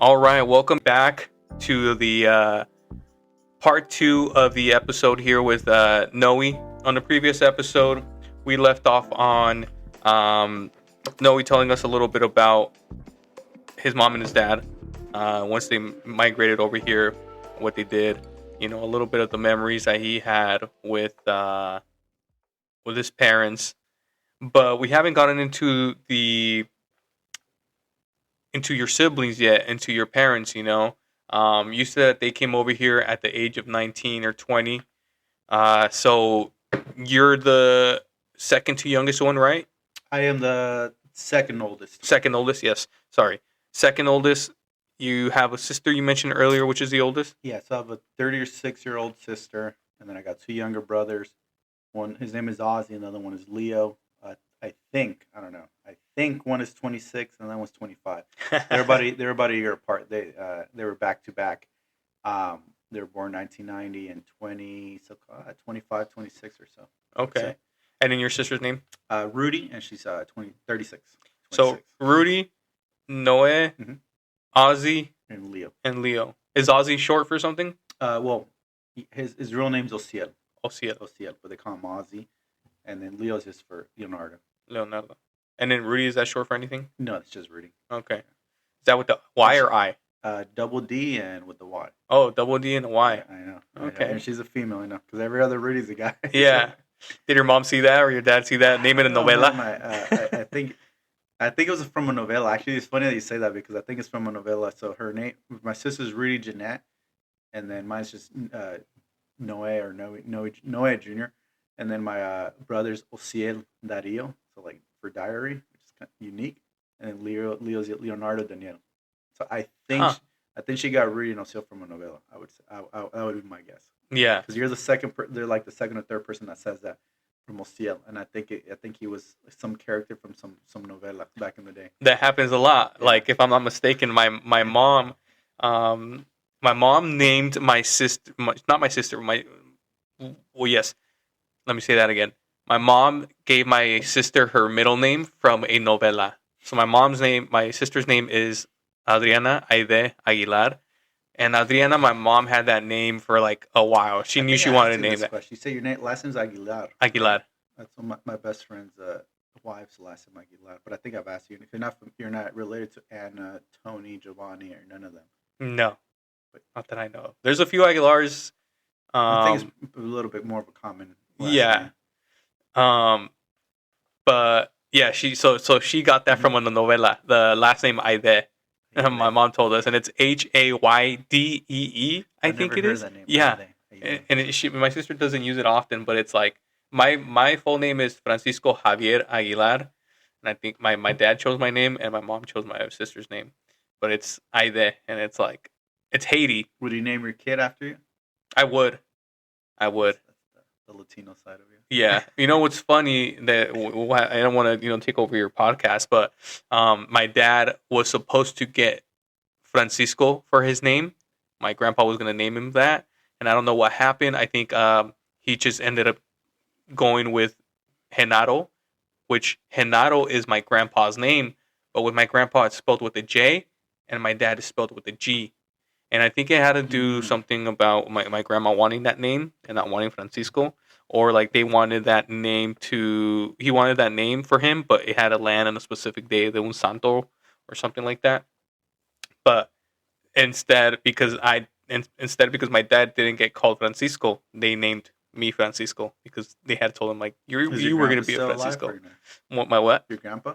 All right, welcome back to the part 2 of the episode here with Noe. On the previous episode, we left off on Noe telling us a little bit about his mom and his dad. Once they migrated over here, what they did, a little bit of the memories that he had with his parents. But we haven't gotten into your siblings yet, into your parents. You said that they came over here at the age of 19 or 20. So you're the second to youngest one, right? I am the second oldest. Second oldest, yes. Sorry. Second oldest. You have a sister you mentioned earlier, which is the oldest? Yeah, so I have a 36-year-old sister, and then I got two younger brothers. One, his name is Ozzy, and the other one is Leo. I think one is 26 and the other one's 25. They're about a year apart. They were back to back. They were born 1990 and 25, 26 or so. Okay. And then your sister's name? Rudy, and she's 36. 26. So Rudy, Noe, Ozzy, and Leo. Is Ozzy short for something? Well, his real name's Ociel. Ociel, but they call him Ozzy. And then Leo's just for Leonardo. And then Rudy, is that short for anything? No, it's just Rudy. Okay. Is that with the Y or I? Double D and with the Y. Oh, double D and a Y. Yeah, I know. Okay. And she's a female, I know. Because every other Rudy's a guy. Yeah. Did your mom see that or your dad see that? Name it a novela? I think it was from a novella. Actually, it's funny that you say that because I think it's from a novella. So her name, my sister's Rudy Jeanette. And then mine's just Noe Jr. And then my brother's Ociel Dario, so like for diary, which is kind of unique. And then Leo's Leonardo Daniel. So I think she got Rudy and Ociel from a novella. I would say that would be my guess. Yeah, because you're the second. They're like the second or third person that says that from Ociel, and I think he was some character from some novella back in the day. That happens a lot. Yeah. Like if I'm not mistaken, my mom, named my sister. Not my sister. Yes. Let me say that again. My mom gave my sister her middle name from a novela. So my sister's name is Adriana Aide Aguilar. And Adriana, my mom had that name for like a while. She knew she wanted to name that. Question. You say your last name's Aguilar. Aguilar. That's my best friend's wife's last name, Aguilar. But I think I've asked you. If you're not related to Anna, Tony, Giovanni, or none of them. No, but not that I know of. There's a few Aguilars. I think it's a little bit more of a common. Yeah. But yeah, she got that from a novela. The last name Aide. My mom told us, and it's Haydee. I think it is. That name, yeah, and my sister doesn't use it often, but it's like my full name is Francisco Javier Aguilar, and I think my dad chose my name, and my mom chose my sister's name, but it's Aide, and it's like it's Haiti. Would you name your kid after you? I would. The Latino side of you. Yeah. You know what's funny, that I don't want to take over your podcast, but my dad was supposed to get Francisco for his name. My grandpa was going to name him that, and I don't know what happened. I think he just ended up going with Genaro, which Genaro is my grandpa's name, but with my grandpa it's spelled with a J, and my dad is spelled with a G. And I think it had to do something about my grandma wanting that name and not wanting Francisco. Or like they wanted that name he wanted that name for him, but it had to land on a specific day, de un santo or something like that. But instead, because my dad didn't get called Francisco, they named me Francisco because they had told him like you were going to be a Francisco. My what? Your grandpa?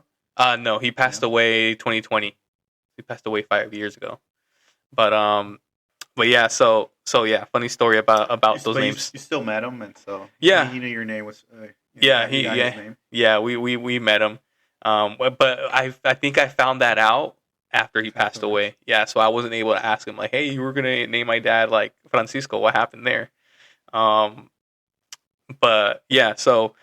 No, he passed away 2020. He passed away 5 years ago. But yeah, so yeah, funny story about those names. You still met him, and so yeah, he knew your name was. His name. Yeah, we met him. But I think I found that out after he passed away. Yeah, so I wasn't able to ask him like, hey, you were gonna name my dad like Francisco. What happened there? But yeah, so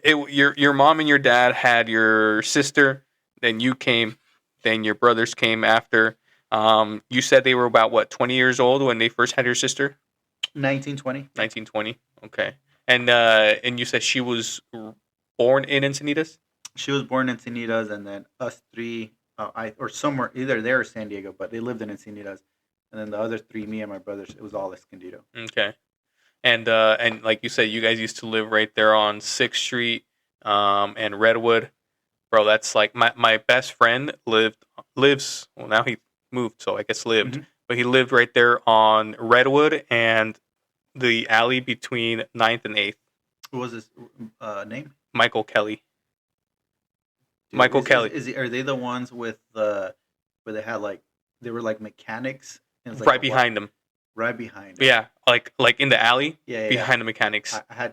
your mom and your dad had your sister, then you came, then your brothers came after. You said they were about, 20 years old when they first had your sister? 1920. Okay. And you said she was born in Encinitas? She was born in Encinitas, and then us three or somewhere either there or San Diego, but they lived in Encinitas. And then the other three, me and my brothers, it was all Escondido. Okay. And like you said, you guys used to live right there on 6th Street, and Redwood. Bro, that's like my best friend lives. Well, now he moved, so I guess lived, Mm-hmm. but he lived right there on Redwood and the alley between 9th and 8th. What was his name? Michael Kelly. Dude, Michael Kelly. are they the ones with the where they had like they were like mechanics and it's like Right behind him. right behind. Yeah, like in the alley. Yeah, behind the mechanics. I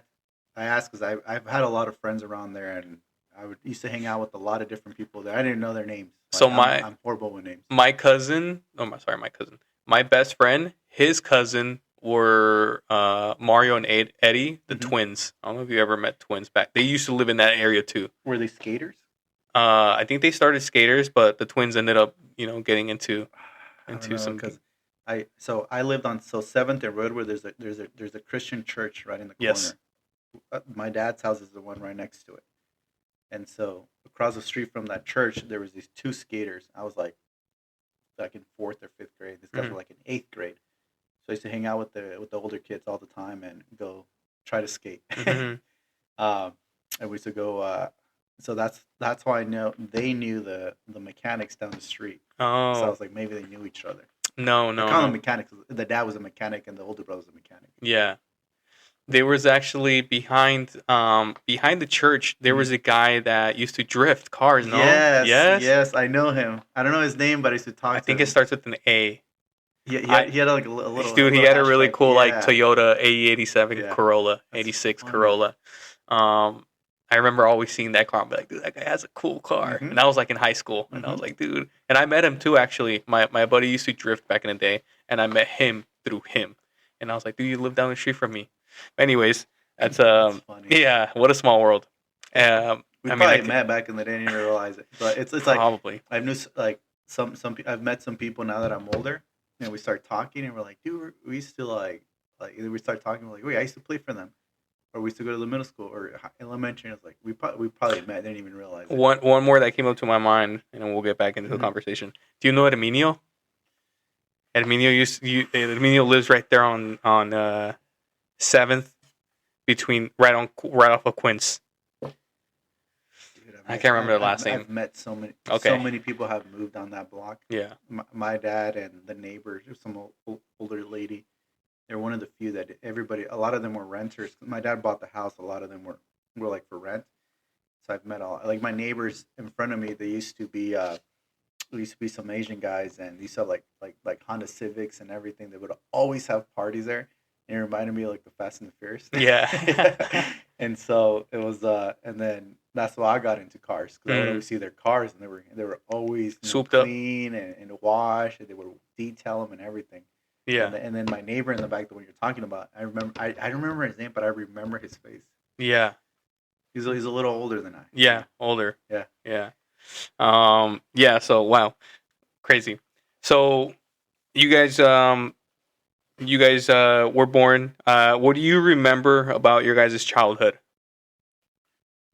asked because I've had a lot of friends around there and used to hang out with a lot of different people there. I didn't know their names. Like, So I'm horrible with names. my cousin. Oh my, sorry, my cousin. My best friend, his cousin were Mario and Eddie, the twins. I don't know if you ever met twins back. They used to live in that area too. Were they skaters? I think they started skaters, but the twins ended up, getting into some. Because I lived on 7th and Road where there's a Christian church right in the corner. Yes. My dad's house is the one right next to it, and so across the street from that church there was these two skaters. I was like in 4th or 5th grade. These guys were like in 8th grade. So I used to hang out with the older kids all the time and go try to skate. Mhm. And we used to go. So that's why I know they knew the mechanics down the street. So I Oh was like, maybe they knew each other. no, I call them no. mechanics. The dad was a mechanic and the older brother was a mechanic. Yeah. There was actually behind the church. There was a guy that used to drift cars. No. Yes, I know him. I don't know his name, but I used to talk. I to think him. it starts with an A. He had like a little. Dude, he little had a really hashtag. cool like Yeah. Toyota AE87 Yeah. Corolla, That's 86 funny. Corolla. I remember always seeing that car and be like, dude, that guy has a cool car. Mhm. And that was like in high school. And I was like, dude. And I met him too, actually. My buddy used to drift back in the day. And I met him through him. And I was like, dude, you live down the street from me. Anyways, that's funny. yeah, what a small world. We I probably met back in the day and didn't realize it. But it's like probably. I've knew like I've met some people now that I'm older, and we start talking and we're like, dude, we used to like we start talking. We're like, wait, I used to play for them, or we used to go to the middle school or elementary. And it's like we probably met, didn't even realize it. One more that came up to my mind, and then we'll get back into the conversation. Do you know Herminio? Herminio lives right there on 7th, right off of Quince. Dude, I can't remember the last name. I've met so many. Okay. So many people have moved on that block. Yeah. My dad and the neighbors, some older lady. They're one of the few that a lot of them were renters. My dad bought the house. A lot of them were like for rent. So I've met like my neighbors in front of me. They used to be some Asian guys, and they used to have like Honda Civics and everything. They would always have parties there. And it reminded me of like the Fast and the Furious. Yeah. And so it was, and then that's why I got into cars because I would always see their cars, and they were always souped up, clean and washed, and they would detail them and everything. Yeah. And then my neighbor in the back, the one you're talking about, I remember. I don't remember his name, but I remember his face. Yeah. He's a little older than I. Yeah, older. Yeah. Yeah. Yeah. So wow, crazy. So you guys were born. What do you remember about your guys' childhood?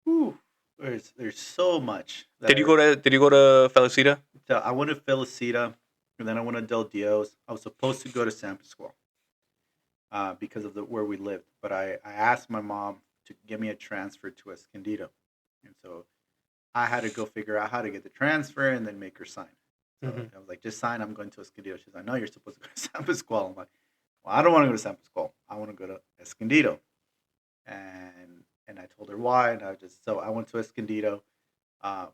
Ooh, there's so much. Did you go to Felicita? So I went to Felicita, and then I went to Del Dios. I was supposed to go to San Pascual because of where we lived, but I asked my mom to give me a transfer to Escondido, and so I had to go figure out how to get the transfer and then make her sign. So I was like, just sign. I'm going to Escondido. She's like, no, you're supposed to go to San Pascual. I'm like, well, I don't want to go to San Pascual. I want to go to Escondido. And I told her why, and I went to Escondido.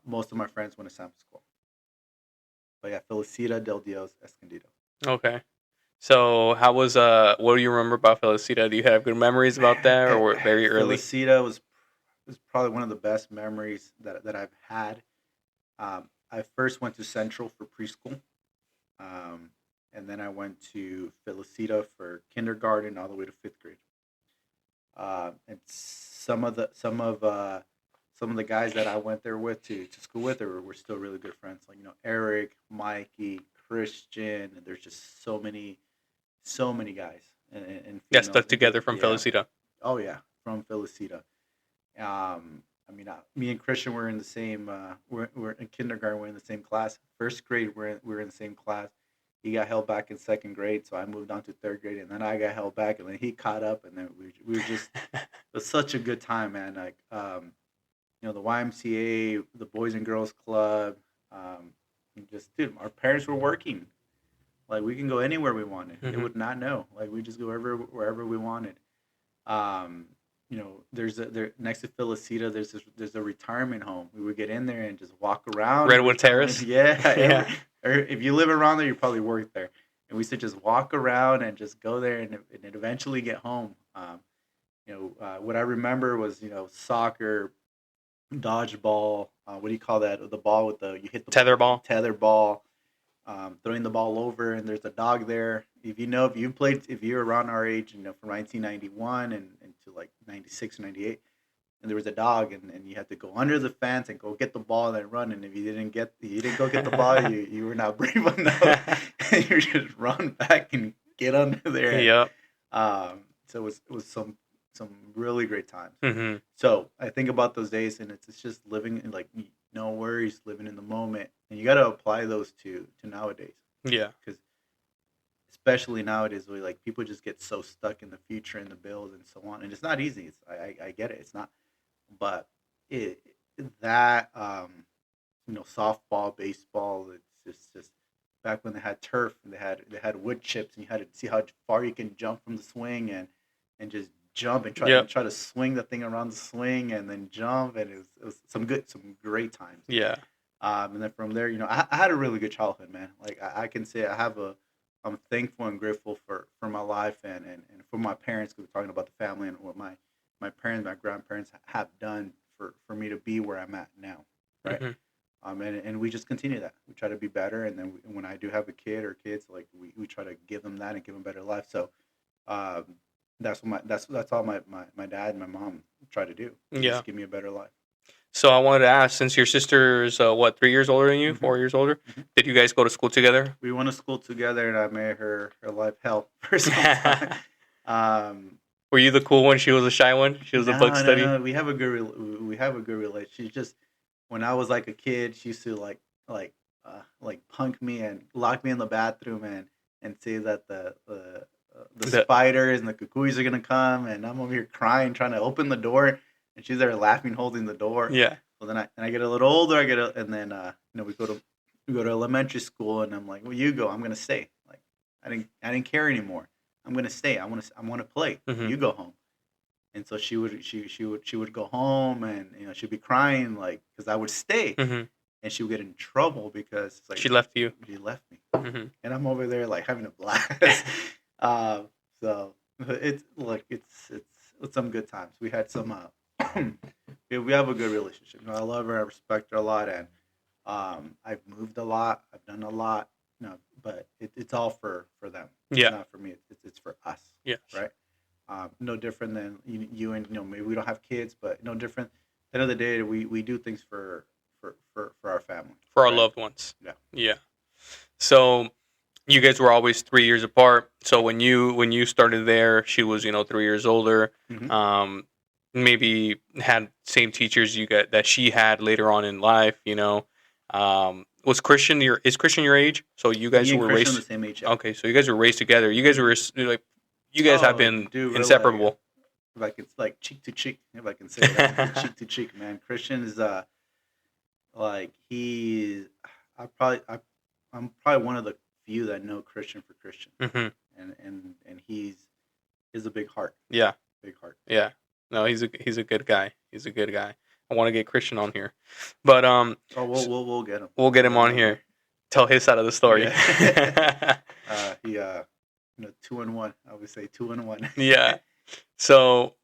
Most of my friends went to San Pascual. But yeah, Felicita, Del Dios, Escondido. Okay. So how was what do you remember about Felicita? Do you have good memories about that, or were it very early? Felicita was probably one of the best memories that I've had. I first went to Central for preschool. And then I went to Felicita for kindergarten all the way to 5th grade. And some of the guys that I went there with to school with were still really good friends. Like Eric, Mikey, Christian. And there's just so many guys and That stuck together from Felicita. Oh yeah, from Felicita. I mean, me and Christian were in the same. We're in kindergarten. We're in the same class. First grade, we're in the same class. He got held back in second grade, so I moved on to third grade, and then I got held back, and then he caught up, and then we were just. It was such a good time, man. Like, the YMCA, the Boys and Girls Club, and just dude, our parents were working. Like we can go anywhere we wanted. They Mm-hmm. would not know. Like we just go wherever we wanted. Um, there next to Felicita, there's a retirement home. We would get in there and just walk around. Redwood Terrace. Yeah, Yeah. or if you live around there, you probably work there. And we used to just walk around and just go there and eventually get home. What I remember was soccer, dodgeball. What do you call that? The ball with the you hit the Tetherball. tether ball. Throwing the ball over, and there's a dog there. If you're around our age, from 1991 and to like 96 or 98, and there was a dog, and you had to go under the fence and go get the ball and then run. And if you didn't go get the ball, you were not brave enough. You just run back and get under there. Yep. So it was some really great times. Mm-hmm. So I think about those days, and it's just living in like no worries, living in the moment, and you got to apply those to nowadays. Yeah. Because especially nowadays, where like people just get so stuck in the future and the bills and so on, and it's not easy. I get it, it's not, but it that softball, baseball, it's just back when they had turf and they had wood chips, and you had to see how far you can jump from the swing and just jump and try to swing the thing around the swing and then jump, and it was some great times. Yeah. And then from there, I had a really good childhood, man. Like I can say I'm thankful and grateful for my life and for my parents, because we're talking about the family and what my parents, my grandparents have done for me to be where I'm at now, right? Mm-hmm. And we just continue that. We try to be better, and then when I do have a kid or kids, like we try to give them that and give them a better life. So, that's all my dad and my mom try to do. Yeah. Just give me a better life. So I wanted to ask, since your sister's 3 years older than you, Mhm. 4 years older, Mhm. did you guys go to school together? We went to school together, and I made her life hell for some time. Were you the cool one? She was the shy one. She was a book study. No. We have a good relationship. She's just, when I was like a kid, she used to like punk me and lock me in the bathroom and say that the spiders and the cucuys are gonna come, and I'm over here crying trying to open the door, and she's there laughing, holding the door. Yeah. So then I get a little older. And then we go to elementary school, and I'm like, well, you go. I'm gonna stay. Like I didn't care anymore. I'm gonna stay. I want to play. Mhm. You go home. And so she would go home, and she'd be crying like because I would stay, Mm-hmm. and she would get in trouble because it's like She left you. she left me, Mm-hmm. and I'm over there like having a blast. So it's some good times. We had some. We have a good relationship. I love her. I respect her a lot, and I've moved a lot. I've done a lot. But it's all for them. Yeah. It's not for me. It's for us. Yes. Right. No different than you and maybe we don't have kids, but no different. At the end of the day, we do things for our family, For our right? loved ones. Yeah. Yeah. So you guys were always 3 years apart. So when you started there, she was 3 years older. Mhm. Maybe had same teachers you got that she had later on in life. Was Christian is Christian your age? So you guys Me and were Christian raised. the same age. Yeah. Okay, so you guys were raised together. You guys were like, you guys have been Dude, we're inseparable. like it's like cheek to cheek, if I can say that. Cheek to cheek, man. Christian is like he's I'm probably one of the few that know Christian for Christian, Hmm. and he's a big heart, Yeah, big heart. yeah. No, he's a good guy. He's a good guy. I want to get Christian on here, but Oh, we'll get him. we'll get him on here. Tell his side of the story. Yeah. He 2-1. I would say 2-1. Yeah. So,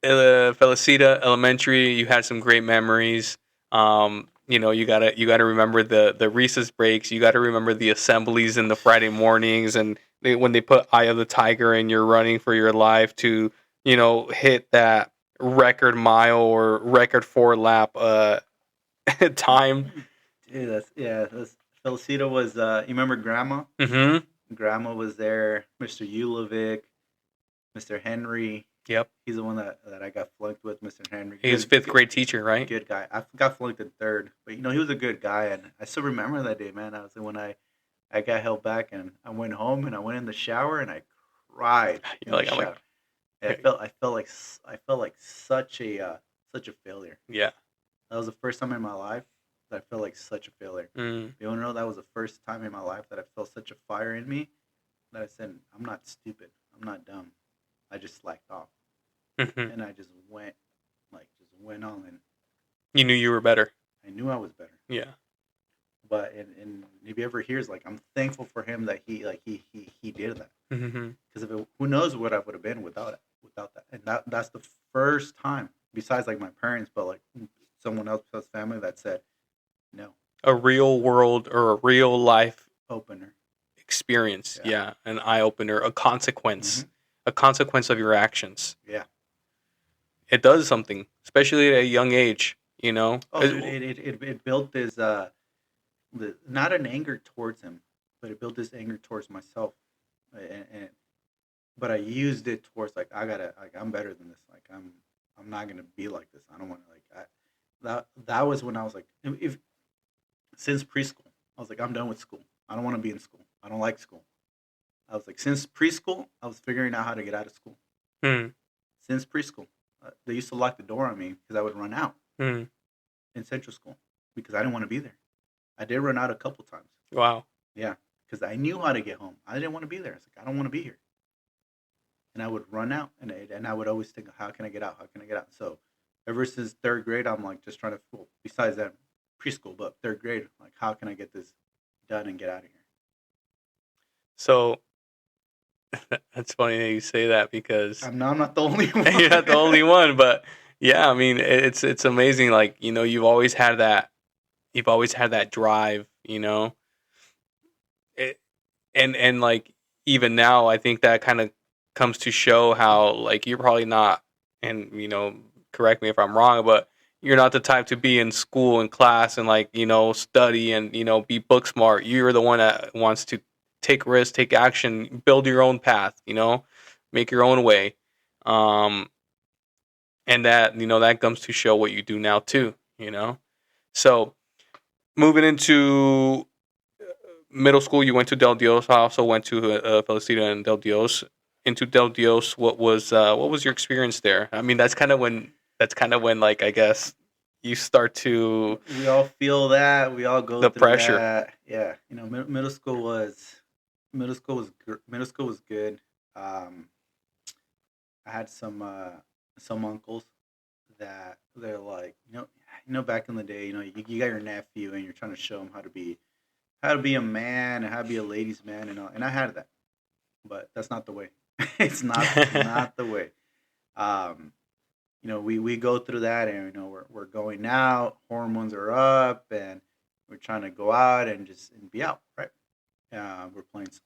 Felicita Elementary, you had some great memories. You gotta remember the recess breaks. You gotta remember the assemblies in the Friday mornings, and when they put Eye of the Tiger and you're running for your life to hit that record mile or record 4 lap time. Dude, that's Felicita was. You remember Grandma? Mm-hmm. Grandma was there. Mr. Ulovic, Mr. Henry. Yep. He's the one that I got flunked with, Mr. Henry. He was fifth grade teacher, right? Good guy. I got flunked in third, but he was a good guy, and I still remember that day, man. I was when I got held back, and I went home and I went in the shower and I cried in You're the like, I'm like, shower. And I felt like such a failure. yeah. That was the first time in my life that I felt like such a failure. Mm. You want to know that was the first time in my life that I felt such a fire in me that I said, I'm not stupid. I'm not dumb. I just slacked off. Mhm. And I just went on, and You knew you were better. I knew I was better. Yeah. But and if he ever hears, like, I'm thankful for him that he did that. Mm-hmm. Because who knows what I would have been without that. And that's the first time, besides like my parents, but like someone else's family that said no. A real world or a real life Opener. experience. Yeah. An eye opener, a consequence. Mm-hmm. A consequence of your actions. Yeah. It does something, especially at a young age, you know? Oh, dude, it built this, not an anger towards him, but it built this anger towards myself. But I used it towards, like, I'm better than this. Like, I'm not going to be like this. I don't want to, like, that was when I was like, since preschool, I was like, I'm done with school. I don't want to be in school. I don't like school. I was like, since preschool, I was figuring out how to get out of school. Since preschool. They used to lock the door on me because I would run out in Central School because I didn't want to be there. I did run out a couple times. Wow. Yeah, because I knew how to get home. I didn't want to be there. I was like, I don't want to be here. And I would run out, and I would always think, how can I get out? How can I get out? So ever since third grade, I'm like just trying to, well, besides that, preschool, but third grade, like, how can I get this done and get out of here? So that's funny that you say that because I'm not the only one. You're not the only one, but yeah, I mean, it's amazing. Like, you know, you've always had that drive, you know, and like even now, I think that kind of comes to show how, like, you're probably not, and you know, correct me if I'm wrong, but you're not the type to be in school and class and, like, you know, study and, you know, be book smart. You're the one that wants to take risks, take action, build your own path, you know, make your own way. And that, you know, that comes to show what you do now too, you know. So moving into middle school, you went to Del Dios. I also went to Felicita and Del Dios. Into Del Dios, what was your experience there? I mean, that's kind of when like, I guess, you start to. We all feel that. We all go the through pressure. That. Yeah, you know, middle school was good. I had some uncles that they're like, back in the day, you got your nephew and you're trying to show him how to be a man and how to be a ladies' man and all. And I had that, but that's not the way. It's not the way. We go through that, and we're going out, hormones are up, and we're trying to go out and be out, right? I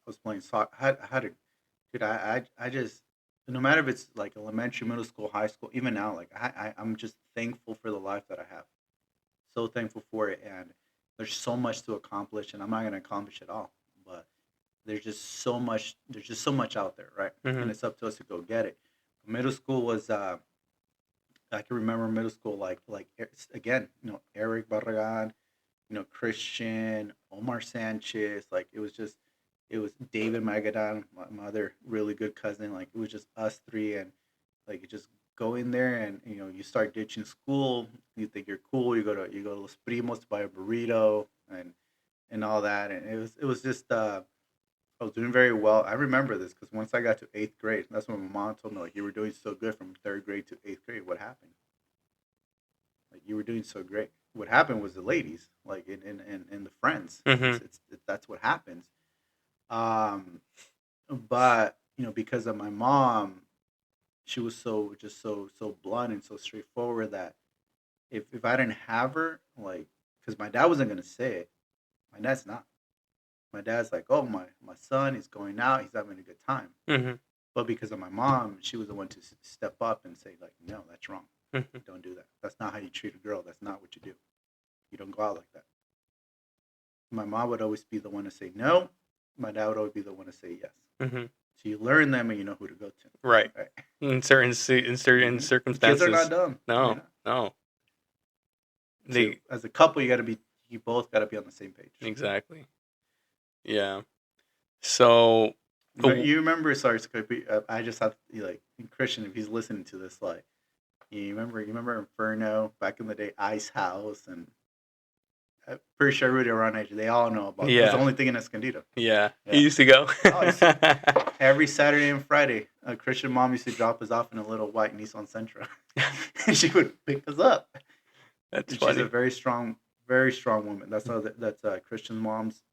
was playing soccer. Dude, I just, no matter if it's like elementary, middle school, high school, even now, like, I'm just thankful for the life that I have. So thankful for it, and there's so much to accomplish, and I'm not gonna accomplish it all, but there's just so much out there, right? Mm-hmm. And it's up to us to go get it. Middle school was, I can remember middle school, like again, Eric Barragan, Christian, Omar Sanchez, like, it was David Magadan, my other really good cousin. Like, it was just us three, and like, you just go in there, and you start ditching school. You think you're cool. You go to Los Primos to buy a burrito and all that, and it was just, I was doing very well. I remember this because once I got to 8th grade, that's when my mom told me, like, you were doing so good from 3rd grade to 8th grade. What happened? Like, you were doing so great. What happened was the ladies, like, in the friends. Mm-hmm. That's what happens. But because of my mom, she was so blunt and so straightforward that if I didn't have her, like, because my dad wasn't gonna say it, my dad's not. My dad's like, oh, my son is going out, he's having a good time. Mm-hmm. But because of my mom, she was the one to step up and say, like, no, that's wrong. Mm-hmm. Don't do that. That's not how you treat a girl. That's not what you do. You don't go out like that. My mom would always be the one to say no. My dad would always be the one to say yes. Mm-hmm. So you learn them and you know who to go to. Right. In certain Mhm. circumstances. Kids are not dumb. No, Yeah. no. So as a couple, you both got to be on the same page. Exactly. Yeah. So. You remember? Sorry, I just have like Christian. If he's listening to this, like, you remember Inferno back in the day, Ice House, and I'm pretty sure everybody around age, they all know about it. It was the only thing in Escondido. Yeah. You used to go. Every Saturday and Friday, a Christian mom used to drop us off in a little white Nissan Sentra. And she would pick us up. That's funny. She's a very strong woman. That's Christian mom's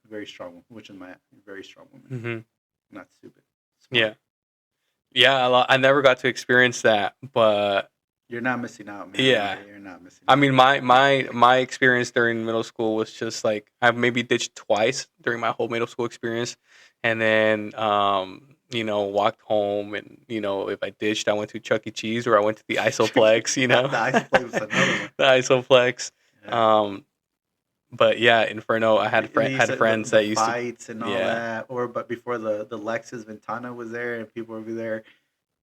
very strong woman, which is my very strong woman. Mm-hmm. Not stupid. Smart. Yeah. I never got to experience that, but you're not missing out, man. Yeah, you're not missing out. I mean, my experience during middle school was just like I've maybe ditched twice during my whole middle school experience, and then walked home, and if I ditched, I went to Chuck E. Cheese or I went to the Isoplex. The Isoplex was another one. The Isoplex. Yeah. But yeah, Inferno. I had friends that used fights and all that. But before the Lexus Ventana was there, and people would be there,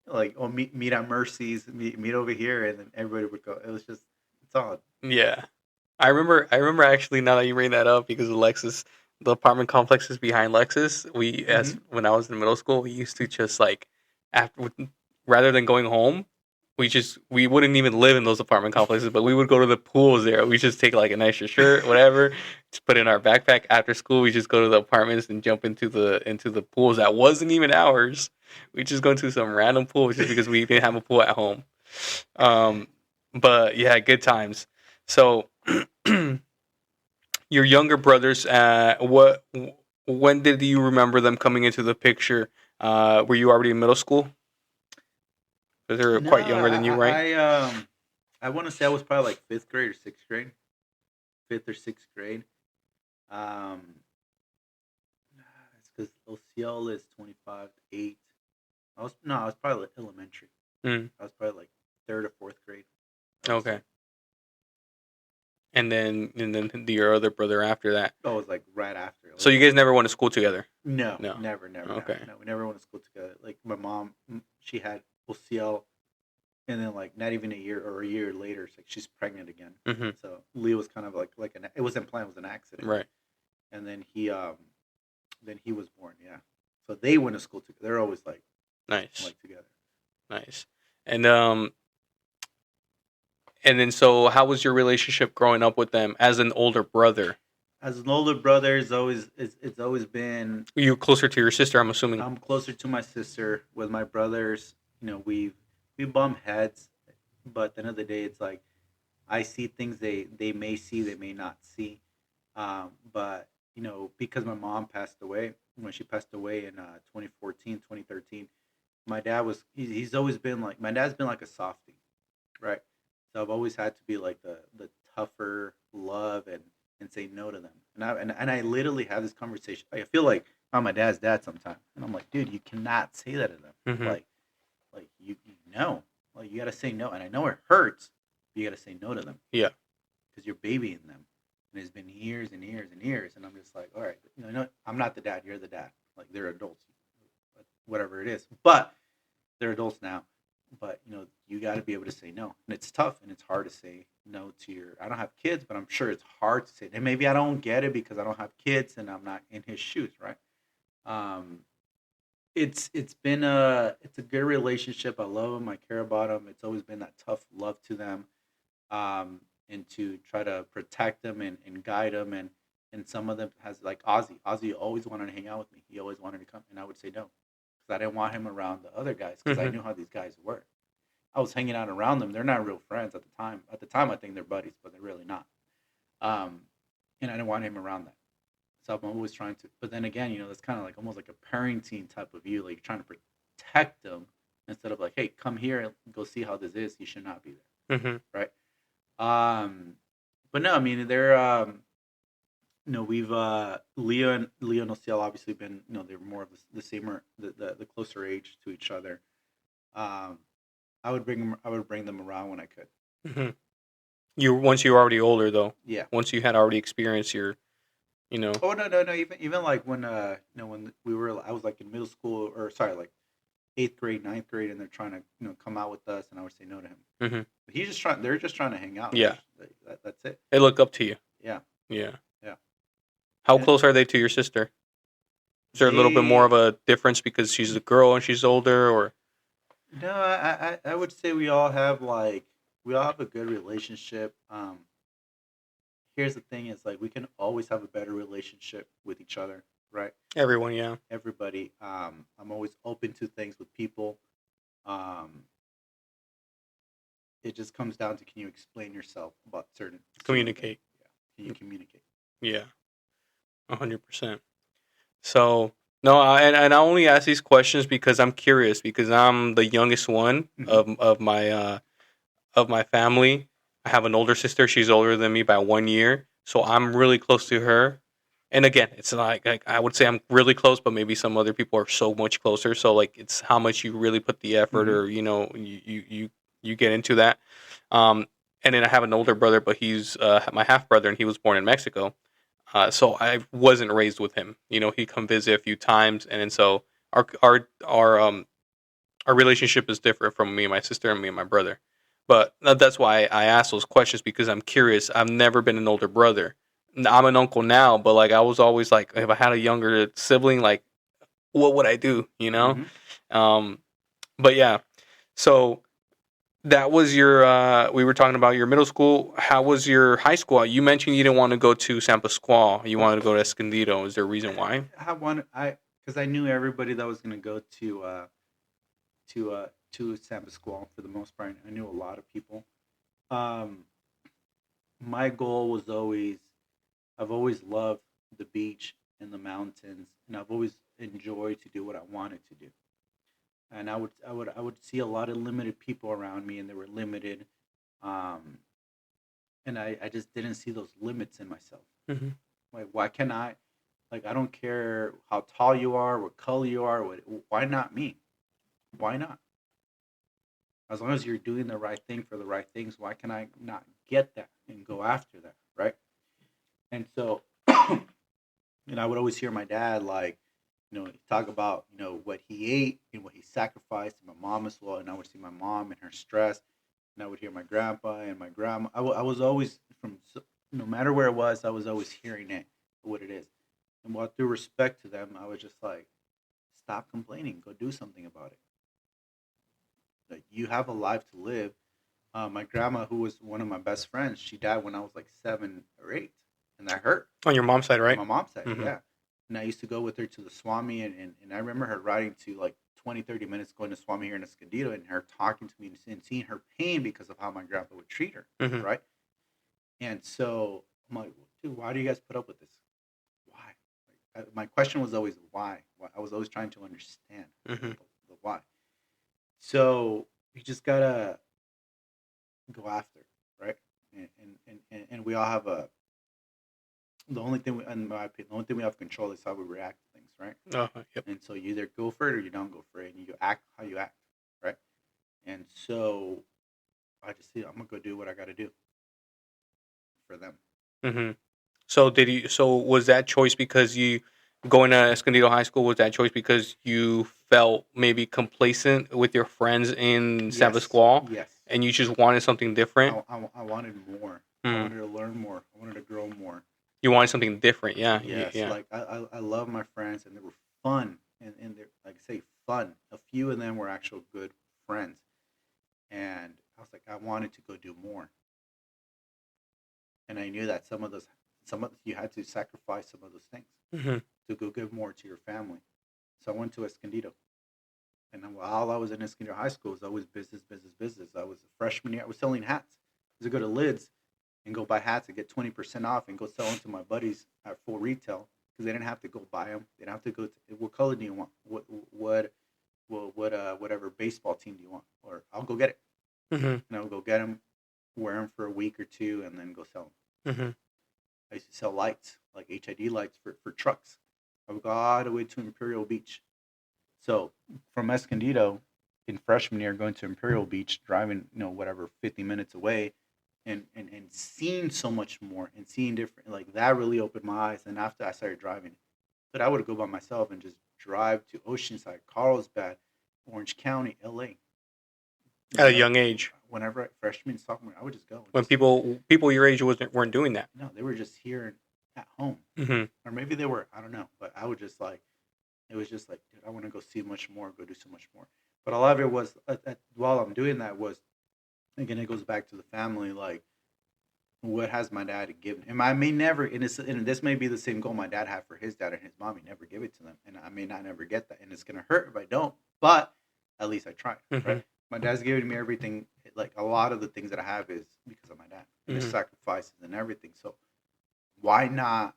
like, oh, meet at Mercy's, meet over here, and then everybody would go. It was just, it's odd. Yeah, I remember actually, now that you bring that up, because of Lexus, the apartment complexes behind Lexus. When I was in middle school, we used to just like rather than going home, we wouldn't even live in those apartment complexes, but we would go to the pools there. We just take like an extra shirt, whatever, just put in our backpack. After school, we just go to the apartments and jump into the pools that wasn't even ours. We just go into some random pool just because we didn't have a pool at home. But yeah, good times. So your younger brothers, when did you remember them coming into the picture? Were you already in middle school? They're quite younger than you, right? I want to say I was probably like 5th grade or 6th grade. 5th or 6th grade. It's because Ociel is 25 to 8. I was probably like elementary. I was probably like 3rd or 4th grade. Okay. And then your other brother after that. Oh, it was like right after. So you guys never went to school together? No, never. Okay. No, we never went to school together. Like my mom, she had OCL, and then like not even a year later, it's like she's pregnant again. Mm-hmm. So Leo was kind of like it wasn't planned, it was an accident. Right. And then he was born. Yeah. So they went to school together. They're always like nice, like together. Nice. And then, so how was your relationship growing up with them as an older brother? As an older brother, it's always been. Are you closer to your sister? I'm assuming. I'm closer to my sister. With my brothers, we bump heads, but at the end of the day, it's like I see things they may see, they may not see. But because my mom passed away, when she passed away in 2014, 2013, my dad was he's always been like my dad's been like a softie, right? So I've always had to be like the tougher love and say no to them. And I literally have this conversation. I feel like I'm my dad's dad sometimes, and I'm like, dude, you cannot say that to them. Mm-hmm. Like you know, like you gotta say no. And I know it hurts, but you gotta say no to them. Yeah, because you're babying them, and it's been years and years and years. And I'm just like, all right, I'm not the dad. You're the dad. Like they're adults, whatever it is. But they're adults now. But you got to be able to say no, and it's tough and it's hard to say no to your. I don't have kids, but I'm sure it's hard to say. And maybe I don't get it because I don't have kids and I'm not in his shoes, right? It's a good relationship. I love them. I care about them. It's always been that tough love to them, and to try to protect them and guide them. And some of them has like Ozzy. Ozzy always wanted to hang out with me. He always wanted to come, and I would say no. I didn't want him around the other guys because I knew how these guys were. I was hanging out around them. They're not real friends at the time. At the time, I think they're buddies, but they're really not. And I didn't want him around that. So I'm always trying to. But then again, that's kind of like almost like a parenting type of view. Like you're trying to protect them instead of like, hey, come here and go see how this is. You should not be there, right? But no, I mean they're. We've Leo and Ociel obviously been, they're more of the same or the closer age to each other. I would bring them around when I could. Mm-hmm. Once you were already older though. Yeah. Once you had already experienced your You know. Oh, no. Even like when when we were, I was like in middle school, or sorry, like eighth grade, ninth grade, and they're trying to come out with us, and I would say no to him. Hmm. But he's just trying. They're just trying to hang out. Yeah, That's it. they look up to you. Yeah, Yeah. yeah. How And close are they to your sister? Is there a little bit more of they a difference because she's a girl and she's older, or? no, I would say we all have a good relationship. Here's the thing: is like we can always have a better relationship with each other, right? Everyone, yeah. Everybody. I'm always open to things with people. Um, it just comes down to, can you explain yourself about certain things? Communicate. Yeah. Can you communicate? Yeah, 100%. So no, and I only ask these questions because I'm curious because I'm the youngest one Hmm. of my family. I have an older sister. She's older than me by 1 year, so I'm really close to her. And again, it's like I would say I'm really close, but maybe some other people are so much closer. So like it's how much you really put the effort, Hmm. or you get into that. Um, and then I have an older brother, but he's my half brother, and he was born in Mexico. So I wasn't raised with him. He come visit a few times, and then so our relationship is different from me and my sister and me and my brother. But that's why I ask those questions because I'm curious. I've never been an older brother. I'm an uncle now, but like I was always like, if I had a younger sibling, like what would I do? Hmm. Um, but yeah. So that was your. We were talking about your middle school. How was your high school? You mentioned you didn't want to go to San Pascual. You wanted to go to Escondido. Is there a reason why? Because I knew everybody that was going to go to San Pasqual for the most part. I knew a lot of people. Um, my goal was always, I've always loved the beach and the mountains, and I've always enjoyed to do what I wanted to do. And I would see a lot of limited people around me, and they were limited. Um, and I just didn't see those limits in myself. Hmm. Like, why can't I? Like, I don't care how tall you are, what color you are. Why not me? Why not? As long as you're doing the right thing for the right things, why can I not get that and go after that, right? And so, I would always hear my dad, like, talk about, what he ate and what he sacrificed, and my mom as well. And I would see my mom and her stress, and I would hear my grandpa and my grandma. I was always no matter where it was, I was always hearing it, what it is. And while through respect to them, I was just like, stop complaining, go do something about it. Like, you have a life to live. My grandma, who was one of my best friends, she died when I was like 7 or 8, and that hurt. On your mom's side, On right? my mom's side, Hmm. yeah. And I used to go with her to the Swami, and I remember her riding to like 20, 30 minutes going to Swami here in Escondido, and her talking to me and seeing her pain because of how my grandpa would treat her, Hmm. right? And so I'm like, dude, why do you guys put up with this? Why? My question was always why. I was always trying to understand Hmm. the why. So you just gotta go after, right? And we all have the only thing, in my opinion, the only thing we have control is how we react to things, right? Yep. And so you either go for it or you don't go for it, and you act how you act, right? And so I just see, I'm gonna go do what I got to do for them. Hmm. So did you? So was that choice because you going to Escondido High School? Was that choice because you felt maybe complacent with your friends in San Yes, Pasqual, yes. and you just wanted something different? I wanted more. I Hmm. wanted to learn more. I wanted to grow more. You wanted something different, yeah, Yes, yeah. like I love my friends, and they were fun, and they're, like I say, fun. A few of them were actual good friends, and I was like, I wanted to go do more, and I knew that some of you had to sacrifice some of those things Hmm. to go give more to your family. So I went to Escondido, and then while I was in Escondido High School, it was always business, business, business. I was a freshman year. I was selling hats. I used to go to Lids and go buy hats and get 20% off and go sell them to my buddies at full retail because they didn't have to go buy them. They didn't have to go to, what color do you want? Whatever baseball team do you want? Or I'll go get it. Hmm. And I would go get them, wear them for a week or two, and then go sell them. Hmm. I used to sell lights, like HID lights for trucks. I would go all the way to Imperial Beach. So from Escondido in freshman year, going to Imperial Beach, driving, whatever, 50 minutes away, and seeing so much more and seeing different, like that really opened my eyes. And after I started driving, but I would go by myself and just drive to Oceanside, Carlsbad, Orange County, LA. At a Whenever, young age, freshman, sophomore, I would just go. when Just people your age weren't doing that. no, they were just here at home, Hmm. or maybe they were. I don't know, but I would just like it was just like, dude, I want to go see much more, go do so much more. But a lot of it was while I'm doing that was again it goes back to the family, like what has my dad given him? I may never, and this may be the same goal my dad had for his dad and his mom. He never give it to them, and I may not never get that, and it's gonna hurt if I don't. But at least I tried, Hmm. right? My dad's giving me everything. Like a lot of the things that I have is because of my dad and his Hmm. sacrifices and everything. So why not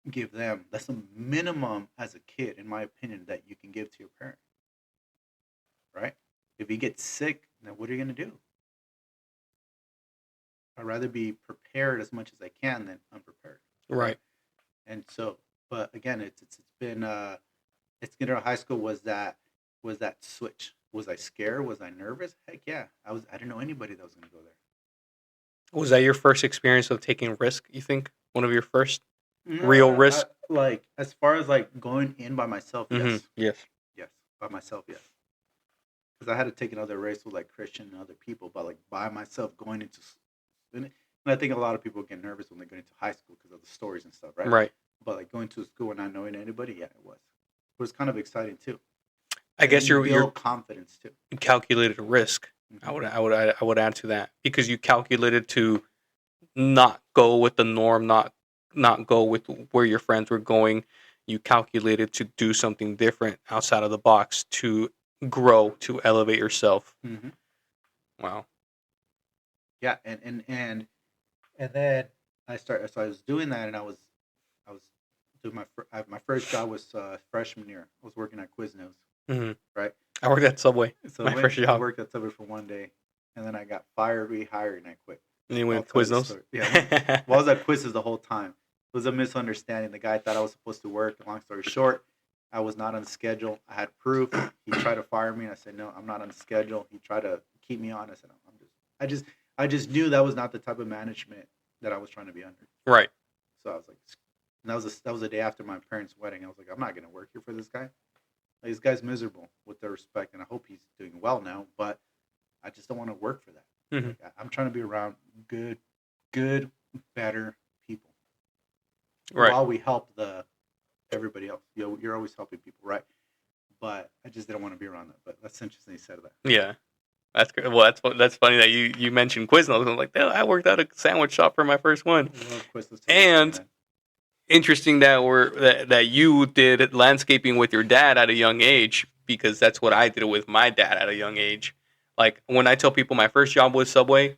give them? That's the minimum as a kid, in my opinion, that you can give to your parent, right? If he gets sick, then what are you gonna do? I'd rather be prepared as much as I can than unprepared, right? Right. And so, but again, it's been Escondido High School was that switch. Was I scared? Was I nervous? Heck yeah, I was. I didn't know anybody that was going to go Was that your first experience of taking risk? You think one of your first there. real No, risk? like as far as like going in by myself, Hmm. yes, Yes. yes, by myself, yes. Because I had to take another race with like Christian and other people, but like by myself going into, and I think a lot of people get nervous when they go into high school because of the stories and stuff, right? Right. But like going to a school and not knowing anybody, yeah, it was. It was kind of exciting too, I and then guess you you're build confidence too. calculated risk. I Hmm. would I would I would add to that because you calculated to not go with the norm, not go with where your friends were going. You calculated to do something different outside of the box to grow, to elevate yourself. Hmm. Wow. Yeah, and then I started. So I was doing that, and I was doing my first job was freshman year. I was working at Quiznos, Hmm. right? I worked at Subway. So My first I job. worked at Subway for one day, and then I got fired, rehired, and I quit. And you I'll went to tell you the Quiznos. story. Yeah, well, I was at Quiznos the whole time. It was a misunderstanding. The guy thought I was supposed to work. Long story short, I was not on the schedule. I had proof. He tried to fire me, and I said, "No, I'm not on the schedule." He tried to keep me on. I said, "No, I just, I just knew that was not the type of management that I was trying to be under." Right. So I was like, and that was the day after my parents' wedding. I was like, I'm not gonna work here for this guy. Like, this guy's miserable with their respect, and I hope he's doing well now. But I just don't want to work for that. Hmm. Like I'm trying to be around good, better people Right. while we help the everybody else. You're always helping people, right? But I just didn't want to be around that. But that's interesting you said that. Yeah. That's good. Well, that's funny that you mentioned Quiznos. I'm like, "Oh, I worked at a sandwich shop for my first one." I love Quiznos to this day, And man. interesting that you did landscaping with your dad at a young age because that's what I did with my dad at a young age. Like when I tell people my first job was Subway,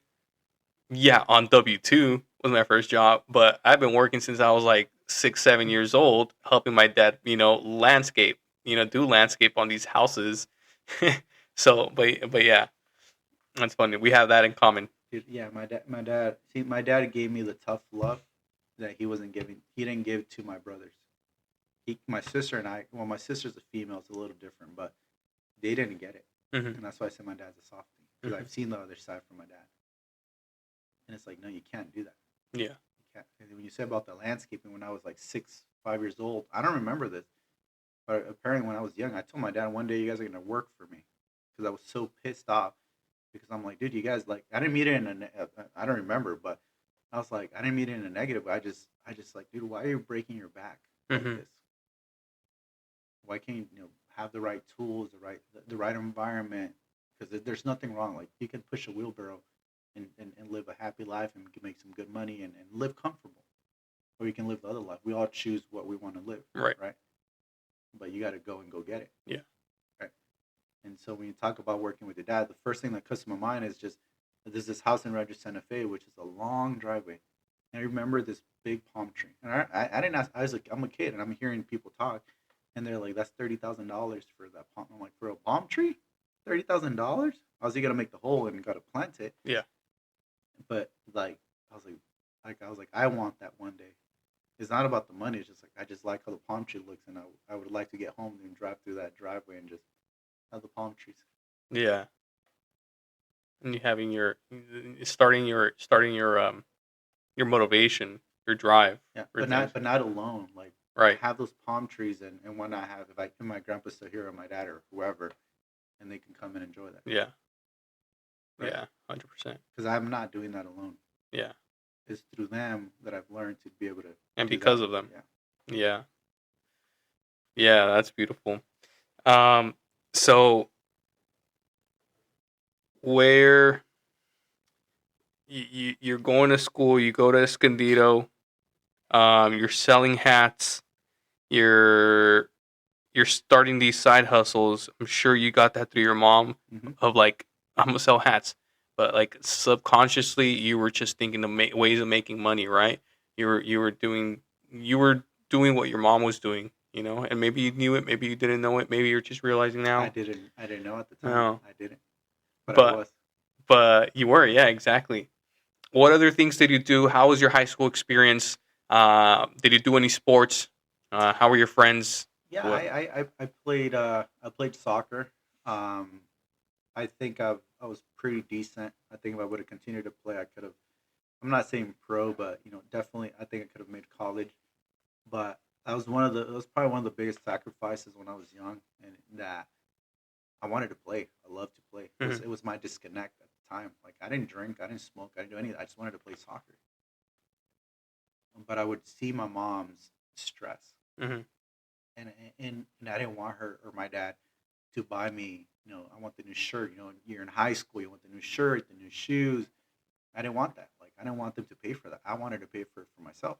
yeah, on W-2 was my first job, but I've been working since I was like 6, 7 years old, helping my dad, landscape, do landscape on these houses. So, but yeah, that's funny. We have that in common. Dude, yeah, my dad gave me the tough love that he wasn't giving. He didn't give to my brothers. My sister and I. Well, my sister's a female. It's a little different, but they didn't get it, Hmm. and that's why I said my dad's a softie because Hmm. I've seen the other side from my dad, and it's like, no, you can't do that. Yeah. You can't. And when you said about the landscaping when I was like 5 years old, I don't remember this, but apparently when I was young, I told my dad one day you guys are gonna work for me because I was so pissed off because I'm like, dude, you guys like I didn't mean it in I don't remember, but I was like, I didn't mean it in a negative. I just like, dude, why are you breaking your back like Hmm. this? Why can't you, have the right tools, the right environment? Because there's nothing wrong. Like you can push a wheelbarrow and live a happy life and make some good money and live comfortable, or you can live the other life. We all choose what we want to live, Right. right? But you got to go and go get it, Yeah. right? And so when you talk about working with your dad, the first thing that comes to my mind is just there's this house in Rancho Santa Fe, which is a long driveway. And I remember this big palm tree. And I didn't ask, I was like, I'm a kid and I'm hearing people talk. And they're like, that's $30,000 for that palm. I'm like, for a palm tree? $30,000? I was going to make the hole and got to plant it. Yeah. But like, I was like, I want that one day. It's not about the money. It's just like, I just like how the palm tree looks. And I would like to get home and drive through that driveway and just have the palm trees. Yeah. and you having your motivation, your drive Yeah, for things. but not alone. Like Right. have those palm trees, and when I have, if my grandpa's still here or my dad or whoever, and they can come and enjoy that, Yeah. right? Yeah. 100%. Because I'm not doing that alone. Yeah. It's through them that I've learned to be able to And do because that. of them. Yeah. Yeah. Yeah. That's beautiful. Um. So where you're going to school, you go to Escondido. You're selling hats. You're you're starting these side hustles. I'm sure you got that through your mom Mm-hmm. of like, I'm gonna sell hats, but like subconsciously you were just thinking of ways of making money, right? You were doing what your mom was doing, and maybe you knew it, maybe you didn't know it, maybe you're just realizing now. I didn't know at the time. No, I didn't, but I but was. you were, yeah, exactly. What other things did you do? How was your high school experience? Did you do any sports? How were your friends? Yeah, What? I played soccer. Um, I think I was pretty decent. I think if I would have continued to play, I could have. I'm not saying pro, but definitely I think I could have made college. But that was probably one of the biggest sacrifices when I was young, and that I wanted to play. I loved to play. Hmm. It was my disconnect at the time. Like I didn't drink, I didn't smoke, I didn't do anything. I just wanted to play soccer. But I would see my mom's stress, Hmm. and I didn't want her or my dad to buy me. I want the new shirt. You're in high school, you want the new shirt, the new shoes. I didn't want that. Like I didn't want them to pay for that. I wanted to pay for it for myself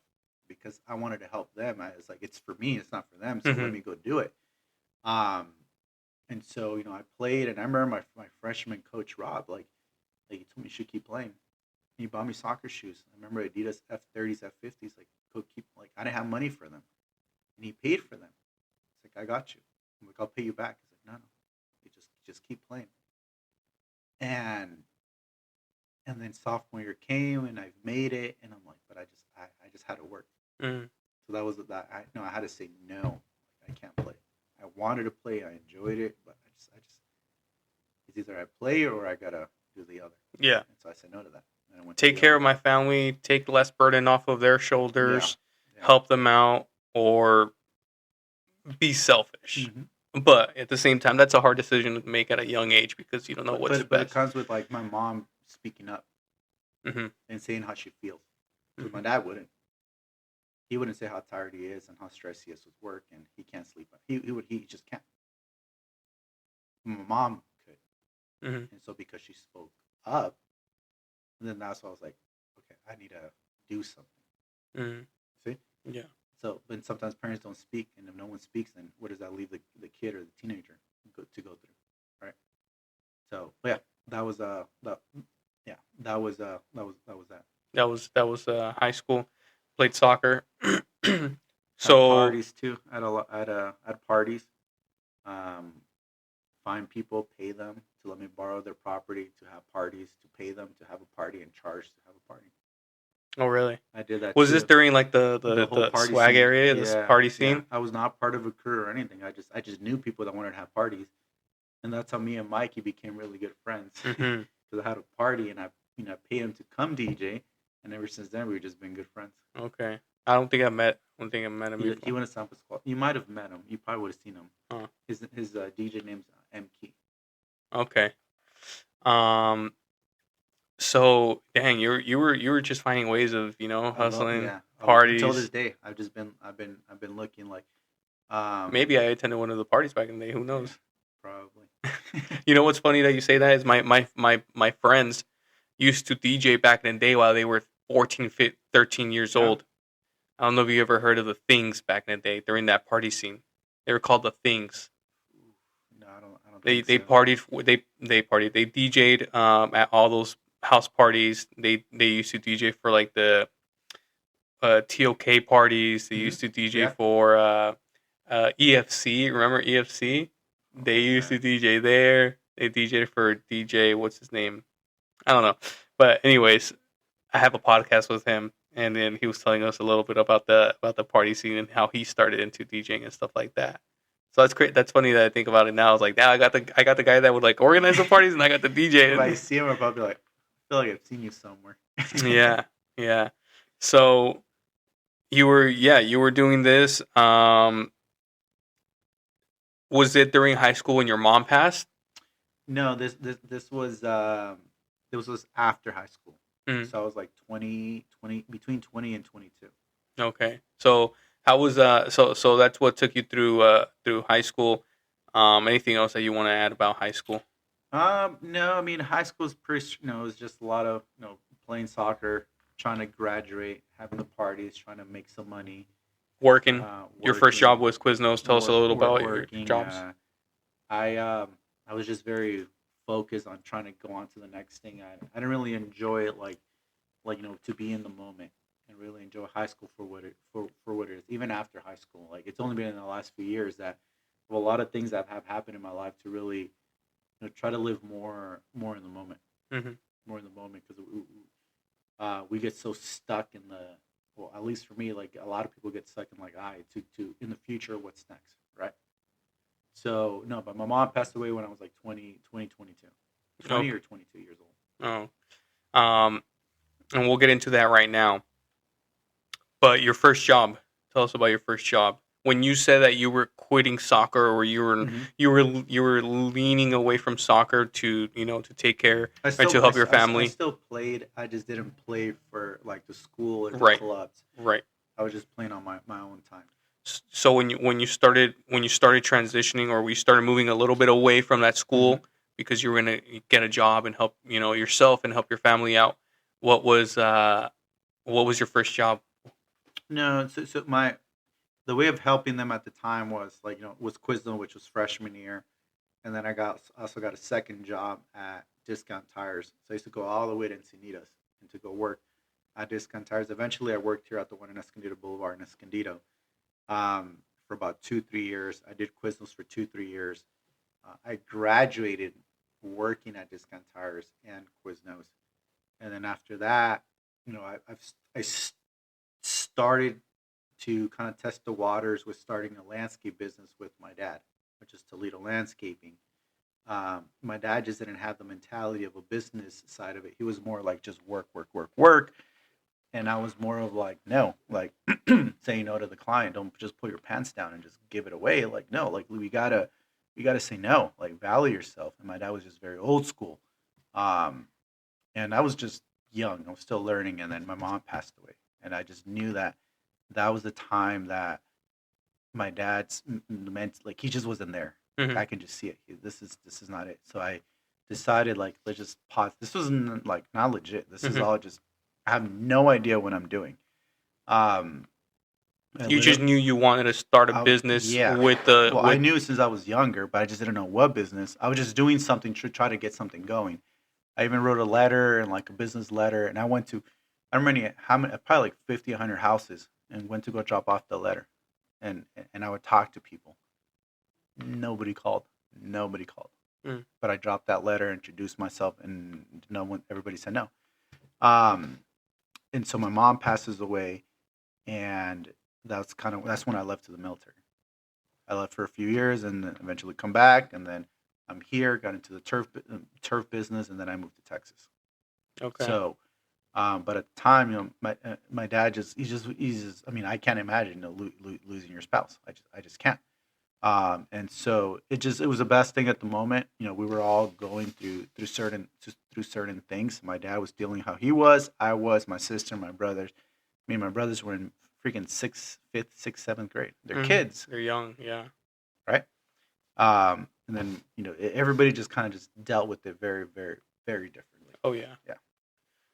because I wanted to help them. It's like it's for me, it's not for them. So Hmm. let me go do it. Um, and so I played, and I remember my freshman coach Rob, like he told me you should keep playing. He bought me soccer shoes. I remember Adidas F30s, F50s. Like go keep like I didn't have money for them, and he paid for them. It's like I got you. I'm like I'll pay you back. He's like no, you just keep playing. And then sophomore year came, and I've made it, and I'm like, but I just had to work. Hmm. So that was that. I had to say no. Like, I can't play. I wanted to play. I enjoyed it, but I just it's either I play or I gotta do the other. Yeah. And so I said no to that. And I went to Take the care other. of my family, take less burden off of their Yeah, shoulders, yeah. help them out, or be selfish. Mm-hmm. But at the same time, that's a hard decision to make at a young age because you don't know what's But it best. comes with like my mom speaking up Hmm. and saying how she feels. Because Hmm. my dad wouldn't. He wouldn't say how tired he is and how stressed he is with work and he can't sleep. He just can't. My mom could. Hmm. And so because she spoke up, then that's why I was like, okay, I need to do something. Hmm. See? Yeah. So, but sometimes parents don't speak, and if no one speaks, then where does that leave the kid or the teenager to go through, right? So, but yeah, that was yeah, that was that. That was high school. Played soccer. At So parties too, at parties, um, find people, pay them to let me borrow their property to have parties, to pay them to have a party, and charge to have a party. oh really? I did that Was this too. during like the The the, whole the party swag scene. area, this Yeah, party yeah. scene? I was not part of a crew or anything. I just knew people that wanted to have parties, and that's how me and Mikey became really good friends. Hmm. Because I had a party, and I paid him to come DJ, and ever since then we've just been good friends. Okay. I don't think I met him He before. went to Sampa Squad. You might have met him. You probably would have seen him. Huh. His DJ name's M Key. Okay. Um. So dang, you were just finding ways of I love hustling yeah. Until this parties. day, I've been looking like Maybe I attended one of the parties back in the day. Who yeah, knows? probably. You know what's funny that you say that is my friends used to DJ back in the day while they were 14, 15, 13 years Yeah. old. I don't know if you ever heard of the Things back in the day during that party scene. They were called the Things. No, I don't They think they so. partied they partied. They DJ'd at all those house parties. They used to DJ for like the TOK parties. They Hmm. used to DJ Yeah. for EFC. Remember EFC? They Oh used man. to DJ there. They DJ'd for DJ. What's his name? I don't know. But anyways, I have a podcast with him, and then he was telling us a little bit about the party scene and how he started into DJing and stuff like that. So that's great. That's funny that I think about it now. It's like, now I got the guy that would like organize the parties, and I got the DJ. If I see him, I'll probably be like, I feel like I've seen you somewhere. Yeah, yeah. So you were doing this. Was it during high school when your mom passed? No, this was after high school. Mm, So I was like 20 between 20 and 22. okay. So how was so that's what took you through high school. Anything else that you want to add about high school? No, I mean high school is pretty. It was just a lot of playing soccer, trying to graduate, having the parties, trying to make some money. Working. Your first job Working, was Quiznos. Tell us a little about your working. jobs. I was just very focused on trying to go on to the next thing. I didn't really enjoy it like to be in the moment and really enjoy high school for what it is. Even after high school, like it's only been in the last few years that a lot of things that have happened in my life to really try to live more in the moment, Hmm. more in the moment because we get so stuck in the well, at least for me, like a lot of people get stuck in like to in the future, what's next, right? So no, but my mom passed away when I was like 20 Oh, or 22 years old. oh. And we'll get into that right now. But your first job. Tell us about your first job. When you said that you were quitting soccer, or Hmm. you were leaning away from soccer to to take care I and still to I, help your s- I s- I family. still played. I just didn't play for like the school or the Right, clubs. right. I was just playing on my own time. So when you started transitioning, or we started moving a little bit away from that Hmm. school because you were gonna get a job and help yourself and help your family out. What was uh what was your first job? No, so my the way of helping them at the time was like was Quizno, which was freshman year, and then also got a second job at Discount Tires. So I used to go all the way to Encinitas and to go work at Discount Tires. Eventually, I worked here at the one in Escondido Boulevard in Escondido for about 2 3 years. I did Quiznos for 2 3 years. I graduated working at Discount Tires and Quiznos, and then after that, I started to kind of test the waters with starting a landscape business with my dad, which is Toledo Landscaping. My dad just didn't have the mentality of a business side of it. He was more like just work, work, work, work. And I was more of like, no, like saying no to the client. Don't just put your pants down and just give it away. Like, no, like we gotta say no, like value yourself. And my dad was just very old school. Um, and I was just young. I was still learning. And then my mom passed away. And I just knew that that was the time that my dad's meant like he just wasn't there. Like Hmm. I can just see it. This is not it. So I decided like let's just pause. This wasn't like not legit. This is Hmm. all just I have no idea what I'm doing. Um, I You just literally, knew you wanted to start a business yeah. with the Well, I with knew since I was younger, but I just didn't know what business. I was just doing something to try to get something going. I even wrote a letter and like a business letter, and I went to I remember how many probably like 50, 100 houses, and went to go drop off the letter, and I would talk to people. Nobody called. Nobody called. Mm. But I dropped that letter, introduced myself, and no one. Everybody said no. Um, and so my mom passes away, and that's when I left to the military. I left for a few years, and then eventually come back, and then I'm here. Got into the turf business, and then I moved to Texas. Okay. So, but at the time, my dad he's just. I mean, I can't imagine losing your spouse. I just can't. And so it was the best thing at the moment. We were all going through certain things. My dad was dealing how he was. I was my sister, my brothers. Me and my brothers were in freaking sixth, fifth, sixth, seventh grade. They're Hmm. kids, They're young, yeah. right? And then everybody just kind of just dealt with it very, very, very differently. Oh yeah. Yeah.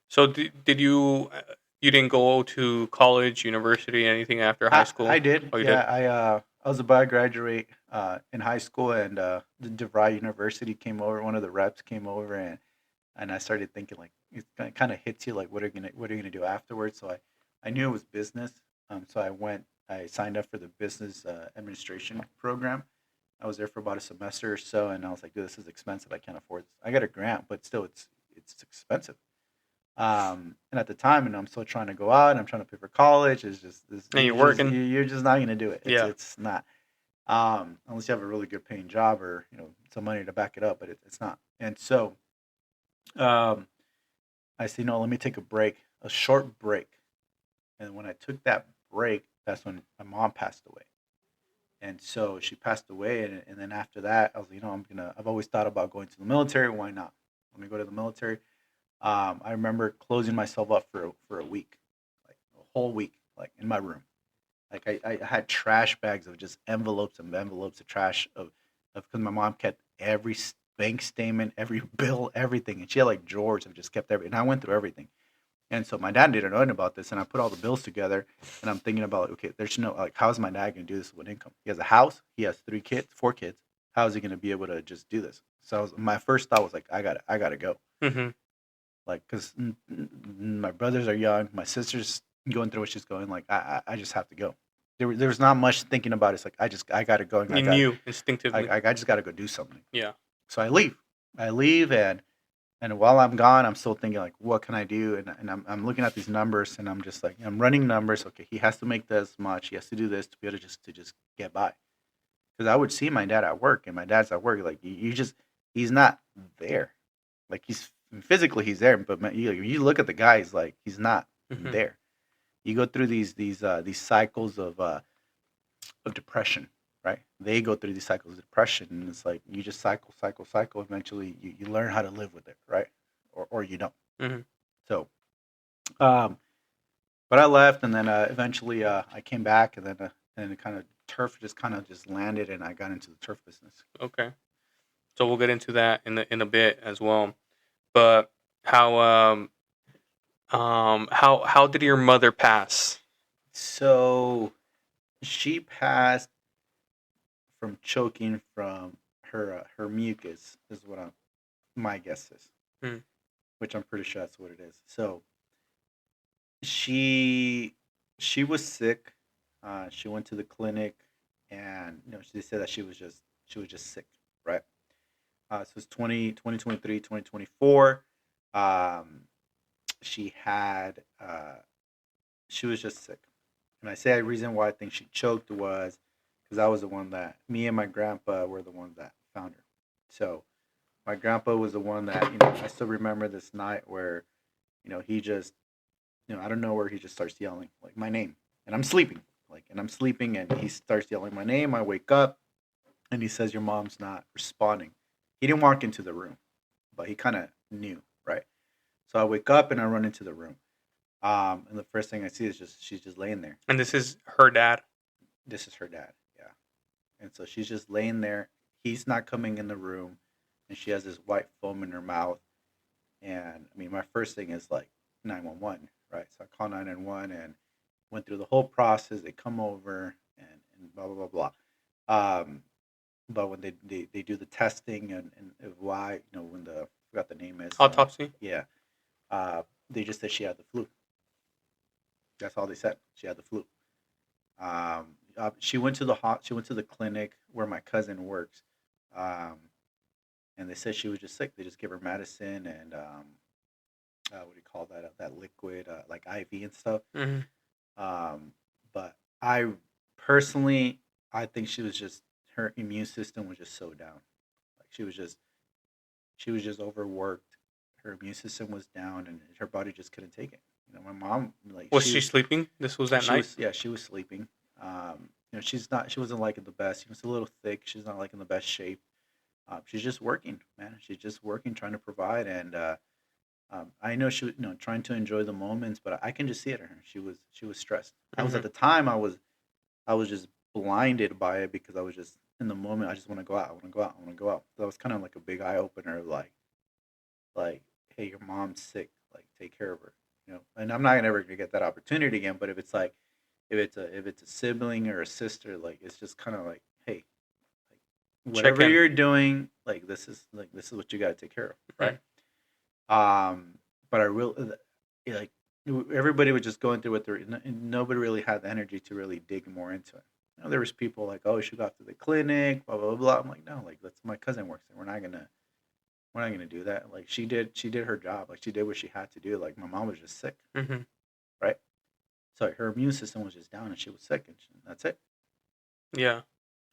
So did you didn't go to college, university, anything after high I school? did. Oh, you Yeah, did. I was about to graduate in high school, and the DeVry University came over. One of the reps came over, and I started thinking like it kind of hits you like what are you gonna do afterwards. So I knew it was business. So I signed up for the business administration program. I was there for about a semester or so, and I was like, dude, this is expensive. I can't afford this. I got a grant, but still, it's expensive. And at the time, I'm still trying to go out. I'm trying to pay for college. It's just this. And you're working. You're just not gonna do it. It's Yeah. it's not. Unless you have a really good paying job or some money to back it up, but it's not. And so um, I said, no, let me take a short break. And when I took that break, that's when my mom passed away. And so she passed away, and then after that, I was, I've always thought about going to the military. Why not? Let me go to the military. I remember closing myself up for a week, like a whole week, like in my room. Like I had trash bags of just envelopes and envelopes of trash of because my mom kept every bank statement, every bill, everything, and she had like drawers of just kept everything. And I went through everything. And so my dad didn't know anything about this, and I put all the bills together, and I'm thinking about, okay, there's no like, how's my dad gonna do this with income? He has a house, he has 4 kids. How is he gonna be able to just do this? So my first thought was like, I gotta go, Mm-hmm. like, cause my brothers are young, my sister's going through what she's going, like, I just have to go. There's not much thinking about it. It's like I gotta go, and You knew instinctively. I just gotta go do something. Yeah. So I leave, and while I'm gone, I'm still thinking like, what can I do? And I'm looking at these numbers, and I'm just like, I'm running numbers. Okay, he has to make this much. He has to do this to be able to just get by. Because I would see my dad at work, and my dad's at work. Like he's not there. Like physically he's there, but you look at the guy, he's like he's not Mm-hmm. there. You go through these cycles of depression, right? They go through these cycles of depression, and it's like you just cycle. Eventually, you learn how to live with it, right? Or you don't. Mm-hmm. So, um, but I left, and then eventually I came back, and it kind of turf just kind of just landed, and I got into the turf business. Okay. So we'll get into that in a bit as well. But how how did your mother pass? So she passed from choking from her mucus, is what my guess is, Hmm. which I'm pretty sure that's what it is. So she she was sick. She went to the clinic, and she said that she was just sick, right? So it's 2023, 2024. Um, she had she was just sick, and I say the reason why I think she choked was because I was the one that me and my grandpa were the ones that found her. So my grandpa was the one that I still remember this night where he just out of nowhere, he just starts yelling like my name, and I'm sleeping, and he starts yelling my name. I wake up, and he says, "Your mom's not responding." He didn't walk into the room, but he kind of knew, right? So I wake up and I run into the room, and the first thing I see is just she's just laying there. And this is her dad. This is her dad, yeah, and so she's just laying there. He's not coming in the room, and she has this white foam in her mouth. And I mean, my first thing is like 911, right? So I call 911 and went through the whole process. They come over and blah blah blah blah. But when they do the testing and of why when the I forgot the name is Autopsy. yeah, they just said she had the flu. That's all they said. She had the flu. She went to she went to the clinic where my cousin works, um, and they said she was just sick. They just give her medicine and what do you call that? That liquid, like IV and stuff. Mm-hmm. But I personally, I think she was just her immune system was just so down. Like she was just overworked. Her immune system was down, and her body just couldn't take it. My mom like Was she sleeping? This was that she night. was yeah she was sleeping. She wasn't liking the best. She was a little thick. She's not like in the best shape. She's just working, man. She's just working, trying to provide, and I know she was, trying to enjoy the moments, but I can just see it in her. She was stressed. I was Mm-hmm. at the time. I was just blinded by it because I was just in the moment. I just want to go out. I want to go out. I want to go out. That was kind of like a big eye opener. Like, hey, your mom's sick. Like, take care of her. And I'm not ever gonna get that opportunity again. But if it's like, if it's a sibling or a sister, like it's just kind of like, hey, like, Check whatever in. you're doing, like this is what you got to take care of, right? But I really like everybody was just going through what they're nobody really had the energy to really dig more into it. There was people like, oh, you should go out to the clinic, blah blah blah. I'm like, no, like that's my cousin works there. We're not gonna do that. Like she did her job. Like she did what she had to do. Like my mom was just sick, Mm-hmm. right? So her immune system was just down, and she was sick, and that's it. Yeah.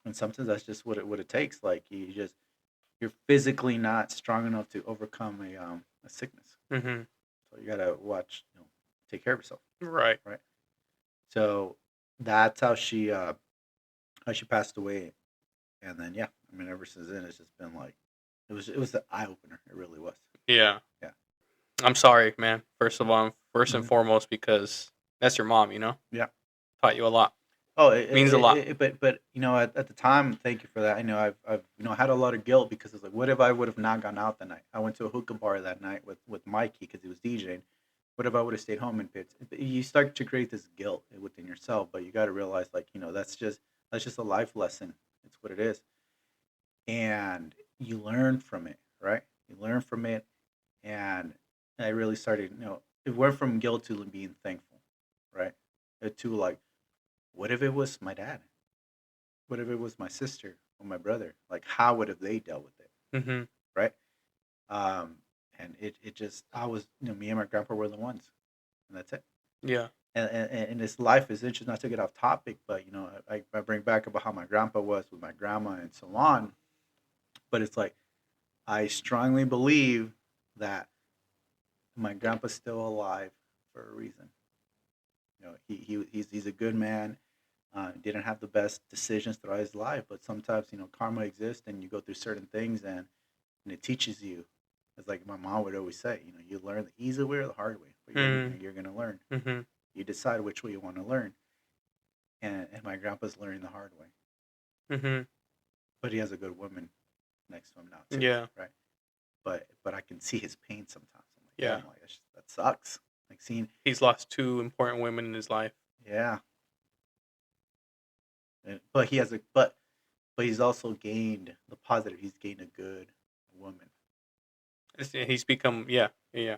And sometimes that's just what it takes. Like you're physically not strong enough to overcome a sickness. Mm-hmm. So you gotta watch, take care of yourself, Right. right? So that's how she passed away. And then yeah, I mean ever since then it's just been like it was an eye opener. It really was. Yeah. Yeah. I'm sorry, man. First of all, first and Hmm. foremost, because that's your mom. Yeah. Taught you a lot. Oh, Means a lot. but at the time, thank you for that. I know I've had a lot of guilt because it's like, what if I would have not gone out that night? I went to a hookah bar that night with Mikey because he was DJing. What if I would have stayed home in Pitts? You start to create this guilt within yourself, but you got to realize, like, that's just a life lesson. It's what it is, and you learn from it, right? You learn from it, and I really started, it went from guilt to being thankful, right? To like, what if it was my dad? What if it was my sister or my brother? Like, how would have they dealt with it, Mm-hmm. right? Um, and it just, I was, me and my grandpa were the ones, and that's it. Yeah. And this life is interesting. Not to get off topic, but I bring back about how my grandpa was with my grandma and so on. But it's like I strongly believe that my grandpa's still alive for a reason. He's a good man. Didn't have the best decisions throughout his life, but sometimes karma exists, and you go through certain things, and it teaches you. It's like my mom would always say, you learn the easy way or the hard way, but Mm-hmm. you're gonna learn. Mm-hmm. You decide which way you want to learn, and my grandpa's learning the hard way, Mm-hmm. but he has a good woman next to him now too, Yeah. right? But I can see his pain sometimes. I'm like, Yeah. damn, like that sucks. Like seeing, He's lost two important women in his life. yeah, but he has but he's also gained the positive. He's gained a good woman. He's become, yeah, yeah,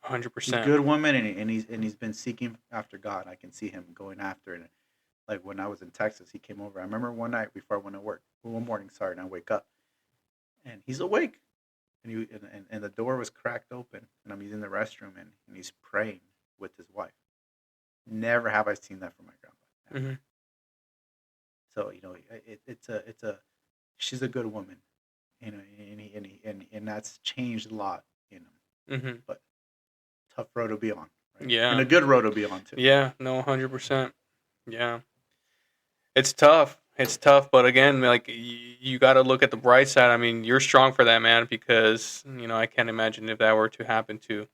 A 100%. good woman, and he's been seeking after God. I can see him going after it. Like when I was in Texas, he came over. I remember one night before I went to work, one morning, sorry, and I wake up, and he's awake, and the door was cracked open, and I'm using the restroom, and he's praying with his wife. Never have I seen that from my grandpa. Never. Mm-hmm. So it's a she's a good woman, and that's changed a lot in him. Mm-hmm. But tough road to be on, right? And Yeah. a good road to be on too. Yeah. No, 100%. Yeah. It's tough. It's tough, but again, like you got to look at the bright side. I mean, you're strong for that, man, because I can't imagine if that were to happen to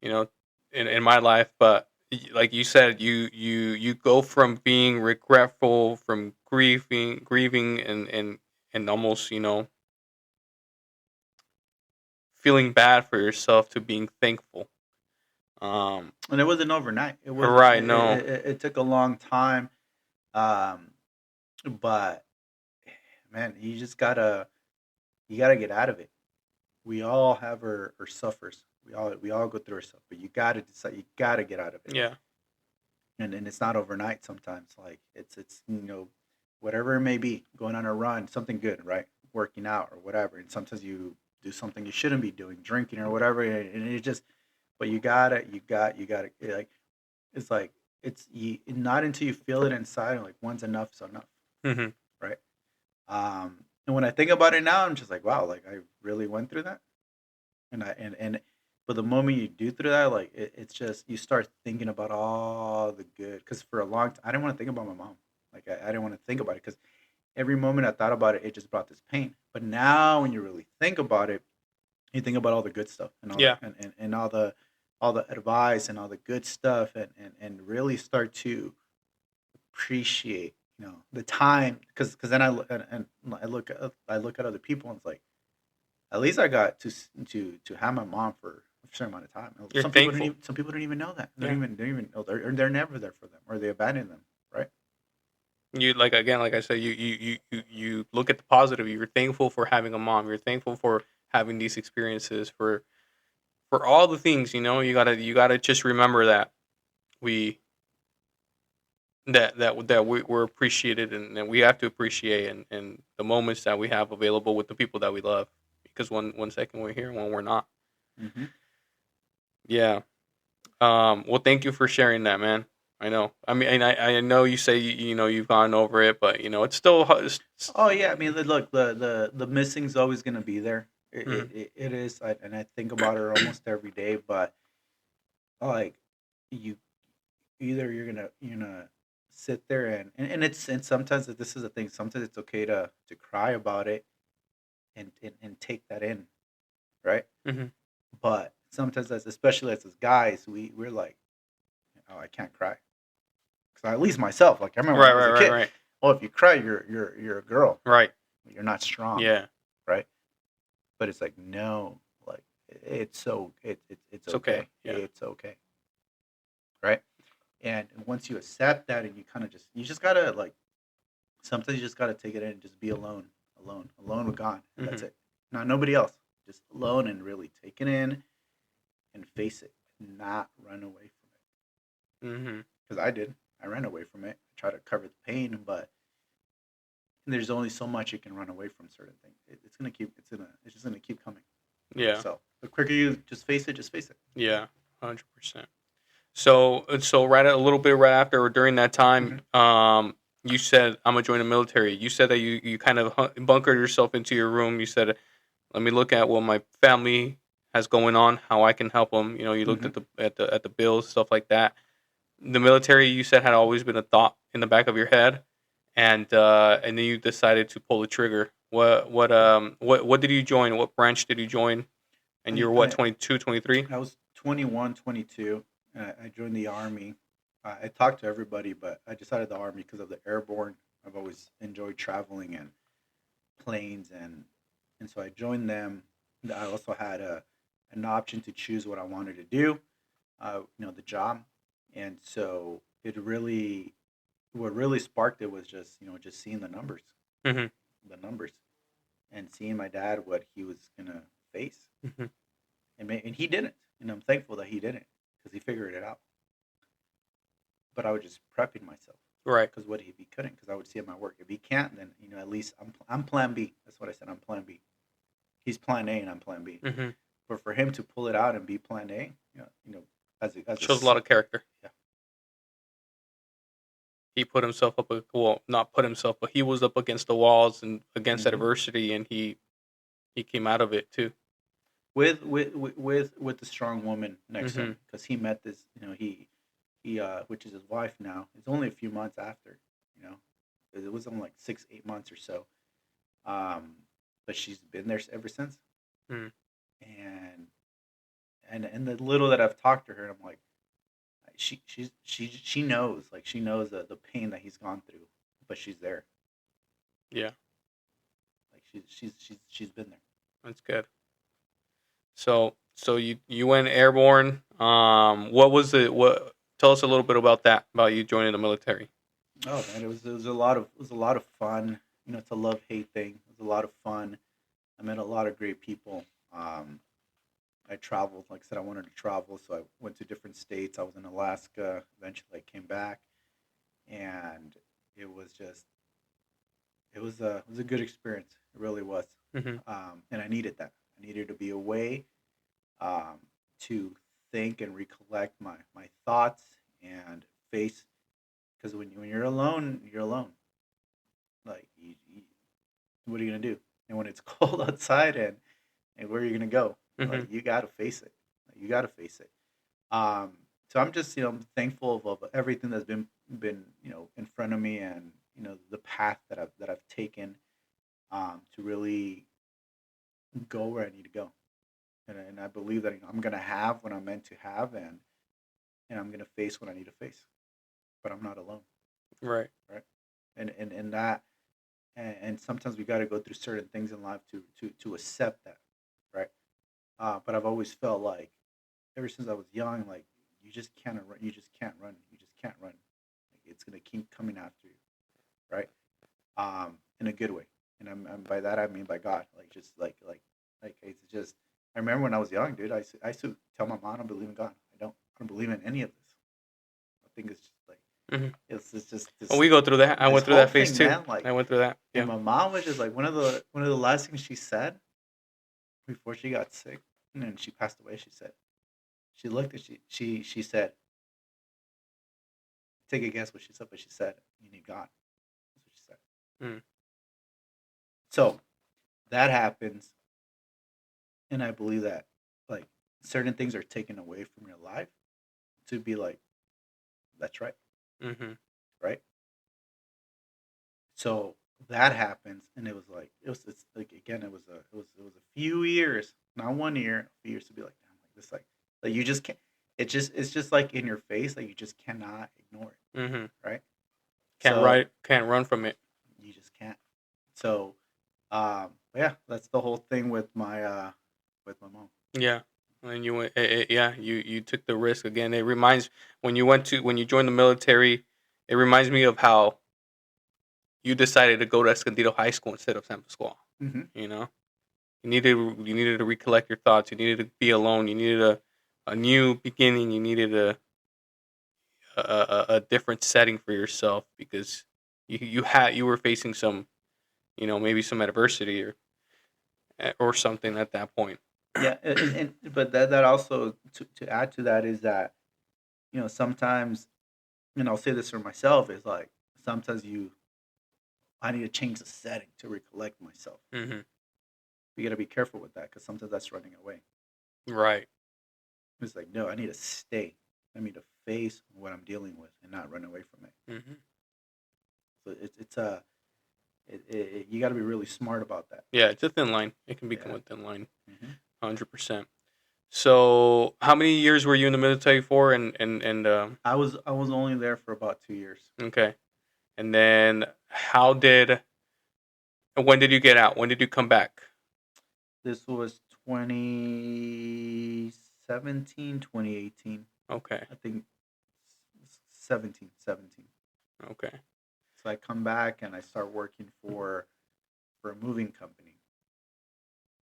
you know in my life. But like you said, you go from being regretful, from grieving, and almost feeling bad for yourself to being thankful. And it wasn't overnight. It wasn't. Right? It, No. it, it it took a long time. Um, but man, you gotta get out of it. We all have our suffers. We all go through our stuff, but you gotta decide. You gotta get out of it. Yeah. And it's not overnight. Sometimes, like it's whatever it may be, going on a run, something good, right? Working out or whatever. And sometimes you do something you shouldn't be doing, drinking or whatever, and it just. But you gotta it's like not until you feel it inside, like one's enough is enough, Hmm. right? And when I think about it now, I'm just like, wow, like I really went through that, but the moment you do through that, like it's just you start thinking about all the good. Because for a long time, I didn't want to think about my mom. Like I didn't want to think about it because every moment I thought about it, it just brought this pain. But now, when you really think about it, you think about all the good stuff and all the Yeah. and all the advice and all the good stuff, and really start to appreciate the time. Because then and I look at other people, and it's like at least I got to have my mom for a certain amount of time. You're Some people don't thankful. even some people don't even know that. Yeah. They don't even know, they're never there for them, or they abandon them, right? You, like, again, like I said, you look at the positive. You're thankful for having a mom. You're thankful for having these experiences, for all the things. You gotta just remember that we we're appreciated, and we have to appreciate, and the moments that we have available with the people that we love, because one second we're here, one we're not. Hmm. Yeah. Well, thank you for sharing that, man. I know. I mean, and I know you say you've gone over it, but it's still. Oh yeah, I mean, look, the missing's always gonna be there. It Mhm. it, it, it is, and I think about it almost every day. But like, you either you're gonna sit there and sometimes this is the thing. Sometimes it's okay to cry about it and take that in, right? Mhm. But sometimes, especially as guys, we're like, oh, I can't cry. Because at least myself, like I remember when Right. I was Right. a Right. kid. Right. Oh, if you cry, you're a girl. Right. You're not strong, Yeah. right? But it's like no, like it's It's okay. okay. Yeah. It's okay, right? And once you accept that, and you just gotta like sometimes you just gotta take it in and just be alone, alone with God, and that's Mhm. it. Not nobody else, just alone and really take it in and face it, not run away from it. Mhm. Because I did, I ran away from it. I tried to cover the pain, but there's only so much you can run away from certain things. It's just gonna keep coming. Yeah. So the quicker you just face it, just face it. Yeah. 100%. So a little bit right after or during that time, Hmm. you said I'm gonna join the military. You said that you kind of bunkered yourself into your room. You said, let me look at what my family has going on, how I can help them. You looked Hmm. at the bills, stuff like that. The military, you said, had always been a thought in the back of your head, and then you decided to pull the trigger. What did you join? What branch did you join? And you were what, I 22, 23? I was 21, 22. And I joined the army. I talked to everybody, but I decided the army because of the airborne. I've always enjoyed traveling and planes, and so I joined them. I also had an option to choose what I wanted to do. The job, and so what really sparked it was just seeing Mm-hmm. the numbers, and seeing my dad what he was gonna face, Mm-hmm. and he didn't, and I'm thankful that he didn't because he figured it out. But I was just prepping myself Right. because what if he couldn't? Because I would see at my work if he can't, then at least I'm Plan B. That's what I said. I'm Plan B. He's Plan A, and I'm Plan B. Mm-hmm. But for him to pull it out and be Plan A, as a Shows a lot of character. yeah. He put himself up, well, not put himself, but he was up against the walls and against Hmm. adversity, and he came out of it too. With the strong woman next to Mm-hmm. him because he met this, he which is his wife now. It's only a few months after, you know, it was only like 6, 8 months or so. Um, but she's been there ever since, Mm-hmm. and and the little that I've talked to her, I'm like, she knows, like she knows the pain that he's gone through, but she's there, Yeah, like she's been there. that's good. So you went airborne. What was it? What? Tell us a little bit about that. About you joining the military. Oh man, it was a lot of fun. It's a love hate thing. It was a lot of fun. I met a lot of great people. Um, I traveled, like I said, I wanted to travel, so I went to different states. I was in Alaska. Eventually, I came back, and it was just it was a good experience. It really was, Mm-hmm. and I needed that. I needed to be away, um, to think and recollect my thoughts and face. Because when you're alone, you're alone. Like what are you gonna do? And when it's cold outside, and where are you gonna go? Mm-hmm. Like you gotta face it. You gotta face it. Um, so I'm just I'm thankful of everything that's been in front of me, and the path that I've taken, to really go where I need to go, and I believe that I'm gonna have what I'm meant to have, and I'm gonna face what I need to face, but I'm not alone, Right. right? And that and sometimes we got to go through certain things in life to accept that, right? But I've always felt like ever since I was young, like you just can't run, you just can't run, you just can't run. Like, it's gonna keep coming after you, right? In a good way, and I'm by that I mean by God, like just like it's just. I remember when I was young, dude. I used to tell my mom I don't believe in God. I don't believe in any of this. I think it's just like Mm-hmm. it's just Well, this we go through that. I this went through whole that phase thing, too. man. Like, I went through that. and Yeah. my mom was just like one of the last things she said before she got sick, and then she passed away. She said she looked at she said, take a guess what she said, but she said, "You need God." That's what she said. Mm. So that happens, and I believe that like certain things are taken away from your life to be like, that's right, Mm-hmm. right? So that happens, and it was like it's like again it was a few years, not 1 year, a few years to be like, damn, like this like you just can't. It's just like in your face, like you just cannot ignore it, Mm-hmm. right? Can't So write. Can't run from it. you just can't. So yeah, that's the whole thing with my mom. Yeah. And you went. Yeah. You took the risk again. It reminds when you joined the military. It reminds me of how you decided to go to Escondido High School instead of San Pascual. Mm-hmm. You know, you needed to recollect your thoughts. You needed to be alone. You needed a new beginning. You needed a different setting for yourself because you were facing some, maybe some adversity or something at that point. Yeah, but that also to add to that is that sometimes, and I'll say this for myself, is like sometimes I need to change the setting to recollect myself. Hmm. You got to be careful with that because sometimes that's running away. Right. It's like, no, I need to stay. I need to face what I'm dealing with and not run away from it. Hmm. So you got to be really smart about that. Yeah, it's a thin line. It can become Yeah. a thin line, Hmm. 100%. So, how many years were you in the military for? I was only there for about 2 years. Okay, and then when did you get out? When did you come back? This was 2017, 2018. Okay, I think 17. okay, So I come back and I start working for a moving company,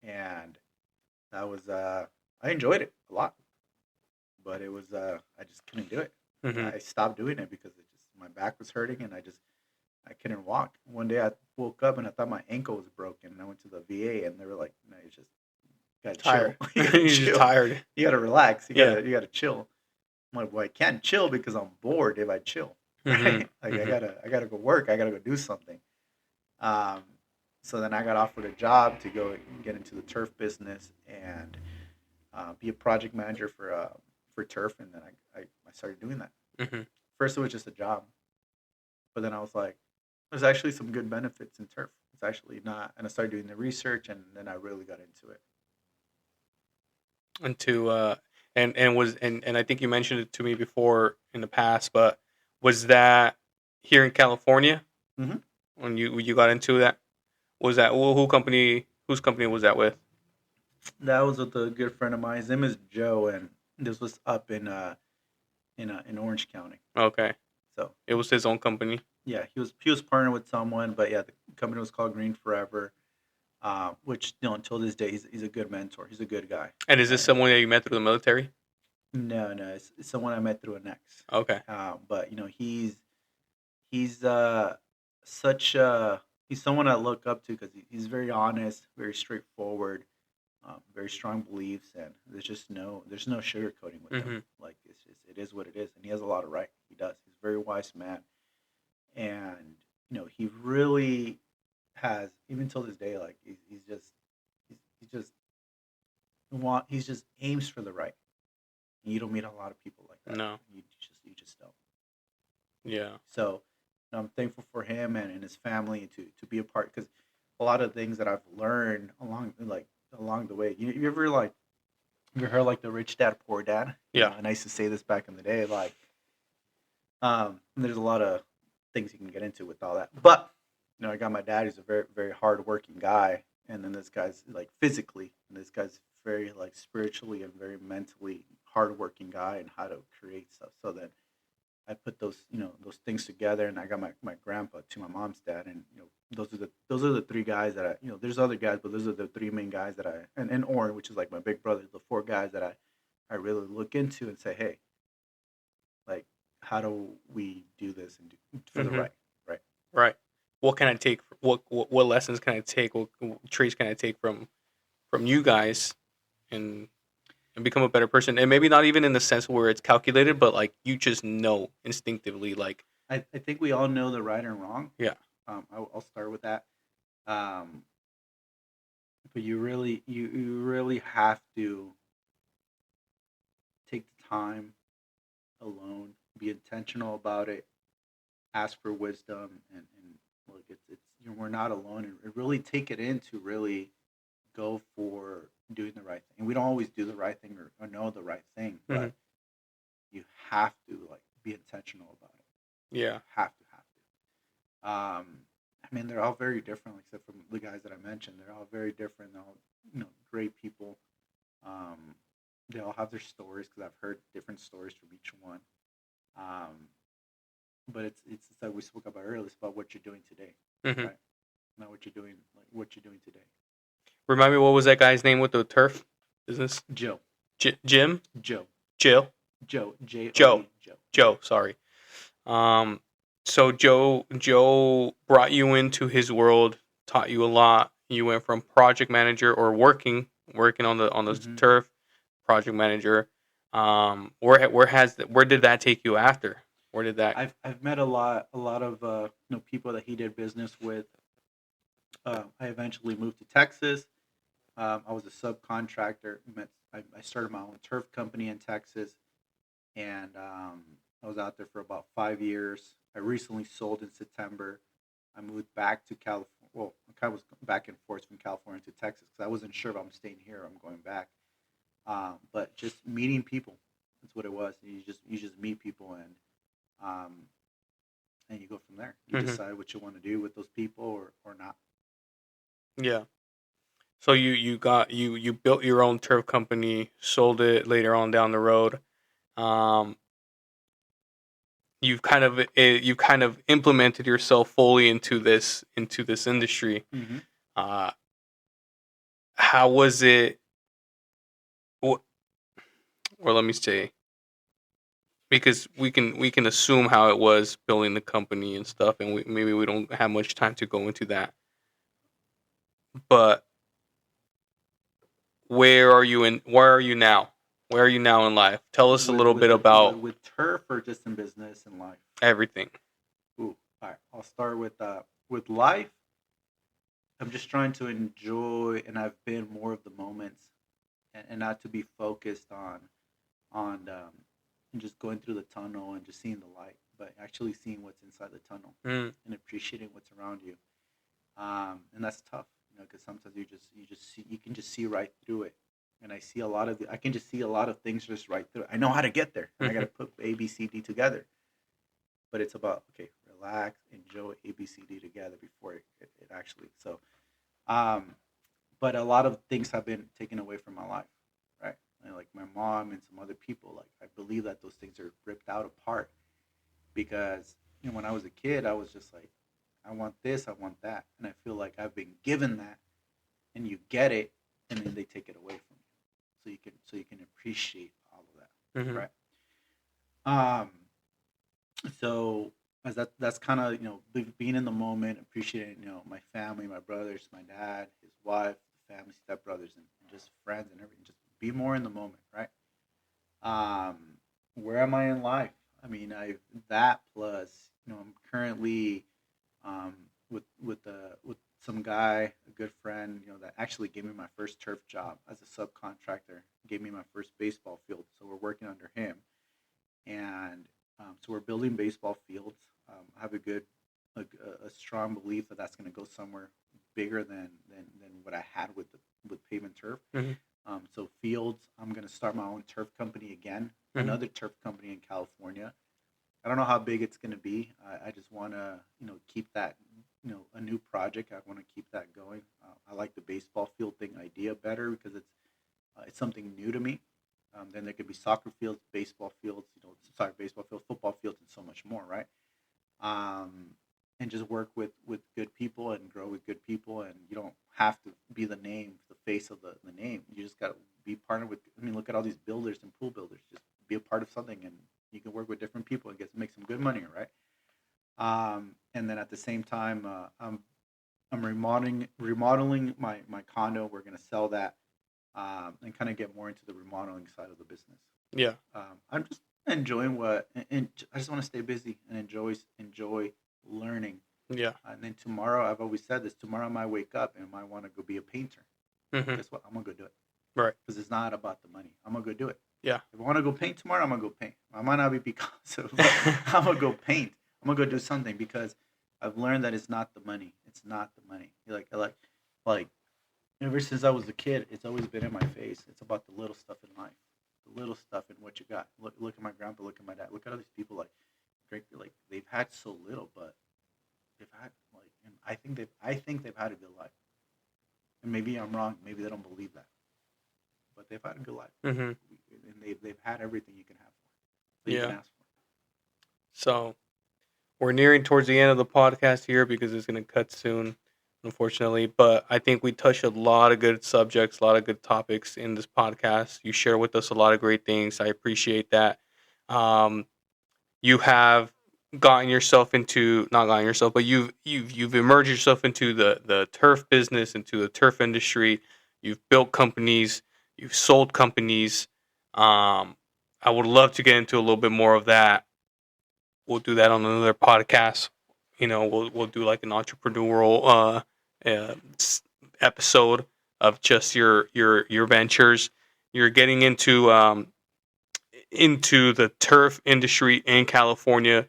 and that was I enjoyed it a lot, but it was I just couldn't do it. hmm I stopped doing it because my back was hurting and I couldn't walk. One day I woke up and I thought my ankle was broken, and I went to the VA and they were like, "No, you just gotta chill. tired. You gotta You're just chill. tired. You gotta relax. You Yeah. gotta chill." I'm like, "Well, I can't chill because I'm bored if I chill, Hmm. right? Like I Hmm. gotta go work. I gotta go do something." Um, so then I got offered a job to go get into the turf business and be a project manager for turf, and then I started doing that. Hmm. First, it was just a job, but then I was like, "There's actually some good benefits in turf. It's actually not." And I started doing the research, and then I really got into it. And to and I think you mentioned it to me before in the past, but was that here in California Hmm. when you got into that? Was that whose company was that with? That was with a good friend of mine. His name is Joe, and this was up in Orange County. Okay, So it was his own company. yeah, he was partnered with someone, but yeah, the company was called Green Forever. Which until this day, he's a good mentor. He's a good guy. And is this someone that you met through the military? No, it's someone I met through an ex. Okay. But he's such he's someone I look up to because he's very honest, very straightforward, very strong beliefs, and there's no sugarcoating with him. Hmm. Like it is what it is, and he has a lot of right. He does. He's a very wise man, and he really has even till this day. Like he's just he's just aims for the right. And you don't meet a lot of people like that. No. You just don't. Yeah. So I'm thankful for him and his family to be a part because a lot of things that I've learned along the way. You ever you ever heard like the rich dad poor dad? Yeah. And I used to say this back in the day. Like there's a lot of things you can get into with all that. But I got my dad. He's a very very hardworking guy, and then this guy's like physically, and this guy's very like spiritually and very mentally hardworking guy, and how to create stuff. So then I put those things together, and I got my grandpa to my mom's dad, and those are the three guys that there's other guys, but those are the three main guys that and Oren, which is like my big brother, the four guys that I really look into and say, hey, like how do we do this and do for the Hmm. right. Right. What can I take? What lessons can I take? What traits can I take from you guys? And and become a better person. And maybe not even in the sense where it's calculated, but like you just know instinctively, like, I think we all know the right and wrong. yeah. I'll start with that. Um, but you really have to take the time alone, be intentional about it, ask for wisdom, and look, it's we're not alone, and really take it in to really go for doing the right thing. And we don't always do the right thing or know the right thing, Hmm. but you have to like be intentional about it. Yeah. Have to. I mean, they're all very different, except from the guys that I mentioned. They're all very different. They're all great people. Um, they all have their stories because I've heard different stories from each one. Um, but it's like we spoke about earlier. It's about what you're doing today, Hmm. right? Not what you're doing, like what you're doing today. Remind me, what was that guy's name with the turf business? Joe, Jim? Joe, Jill? Joe, Joe. Joe, Joe. Joe, sorry. Um, so Joe brought you into his world, taught you a lot. You went from project manager or working on the Mm-hmm. turf, project manager. Where did that take you after? Where did that? I've met a lot of people that he did business with. I eventually moved to Texas. I was a subcontractor. I started my own turf company in Texas, and I was out there for about 5 years. I recently sold in September. I moved back to California. Well, I kind of was back and forth from California to Texas because I wasn't sure if I'm staying here or I'm going back. But just meeting people, that's what it was. You just meet people, um, and you go from there. You Hmm. decide what you want to do with those people or not. Yeah. So you built your own turf company, sold it later on down the road. Um, you've kind of implemented yourself fully into this industry. Mm-hmm. Uh, how was it? Or let me say, because we can assume how it was building the company and stuff, and maybe we don't have much time to go into that. But where are you now? Where are you now in life? Tell us a with little with bit the about with turf or just in business and life. everything. Ooh, all right. I'll start with life. I'm just trying to enjoy, and I've been more of the moments, and not to be focused on just going through the tunnel and just seeing the light, but actually seeing what's inside the tunnel Mm, and appreciating what's around you. And that's tough, because sometimes you can just see right through it. And I can just see a lot of things just right through it. I know how to get there, and I got hmm. to put A, B, C, D together. But it's about, okay, relax, enjoy A, B, C, D together before it actually. So, um, but a lot of things have been taken away from my life, right? And like my mom and some other people, like I believe that those things are ripped out apart because when I was a kid, I was just like, I want this, I want that, and I feel like I've been given that, and you get it, and then they take it away from you, so you can appreciate all of Hmm. that, right? So as that's kind of being in the moment, appreciating my family, my brothers, my dad, his wife, family, stepbrothers, and just friends and everything. Just be more in the moment, right? Um, where am I in life? I mean, I that plus I'm currently um, with some guy, a good friend, that actually gave me my first turf job as a subcontractor. Gave me my first baseball field, so we're working under him, and so we're building baseball fields. I have a strong belief that that's going to go somewhere bigger than what I had with pavement turf. Hmm. So fields, I'm going to start my own turf company again, Hmm. another turf company in California. I don't know how big it's going to be. I just want to keep that a new project. I want to keep that going. I like the baseball field thing idea better because it's something new to me. Then there could be soccer fields, baseball fields, baseball fields, football fields, and so much more, right? Um, and just work with good people and grow with good people, and you don't have to be the face of the name. You just got to be partnered with. I mean, look at all these builders and pool builders. Just be a part of something, and you can work with different people and make some good money, right? And then at the same time, I'm remodeling my condo. We're gonna sell that and kind of get more into the remodeling side of the business. Yeah. I'm just enjoying and I just want to stay busy and enjoy learning. Yeah. And then tomorrow, I've always said this, tomorrow I might wake up and I might want to go be a painter. Mm-hmm. Guess what? I'm going to go do it. Right. Because it's not about the money. I'm going to go do it. Yeah. If I want to go paint tomorrow, I'm going to go paint. I might not be Picasso, but I'm going to go paint. I'm going to go do something because I've learned that it's not the money. It's not the money. Like, ever since I was a kid, it's always been in my face. It's about the little stuff in life. The little stuff in what you got. Look at my grandpa, look at my dad. Look at all these people like they've had so little, but they've had and I think they've had a good life. And maybe I'm wrong. Maybe they don't believe that, but they've had a good life. Mm-hmm. And they've had everything you can have that you can ask for. So we're nearing towards the end of the podcast here because it's going to cut soon, unfortunately. But I think we touched a lot of good subjects, a lot of good topics in this podcast. You share with us a lot of great things. I appreciate that. You have gotten yourself into, not gotten yourself, but you've emerged yourself into the turf business, into the turf industry. You've built companies, you've sold companies. I would love to get into a little bit more of that. We'll do that on another podcast. We'll do like an entrepreneurial episode of just your ventures. You're getting into the turf industry in California,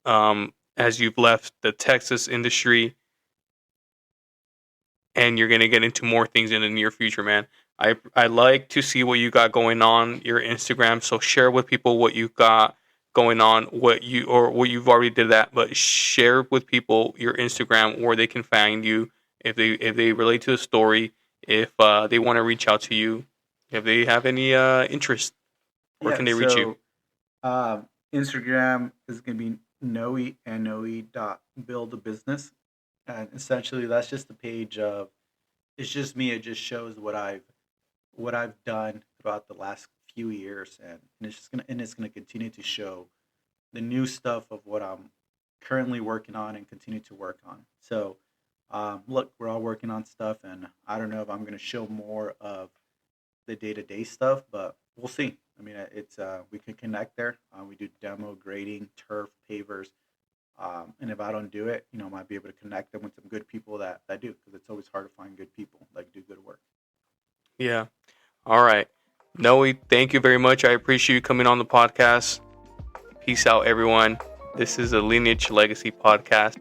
as you've left the Texas industry, and you're gonna get into more things in the near future, man. I like to see what you got going on your Instagram. So share with people what you've got going on, what you've already did that, but share with people your Instagram where they can find you if they relate to the story, if they want to reach out to you, if they have any interest, where can they reach you? Instagram is gonna be noe.buildabusiness, and essentially that's just a page of it's just me. It just shows what I've done throughout the last few years, and it's gonna continue to show the new stuff of what I'm currently working on and continue to work on. So, look, we're all working on stuff, and I don't know if I'm gonna show more of the day-to-day stuff, but we'll see. I mean, it's we can connect there. We do demo grading, turf, pavers, and if I don't do it, I might be able to connect them with some good people that do, because it's always hard to find good people that do good work. Yeah. All right. Noe, thank you very much. I appreciate you coming on the podcast. Peace out, everyone. This is a Lineage Legacy podcast.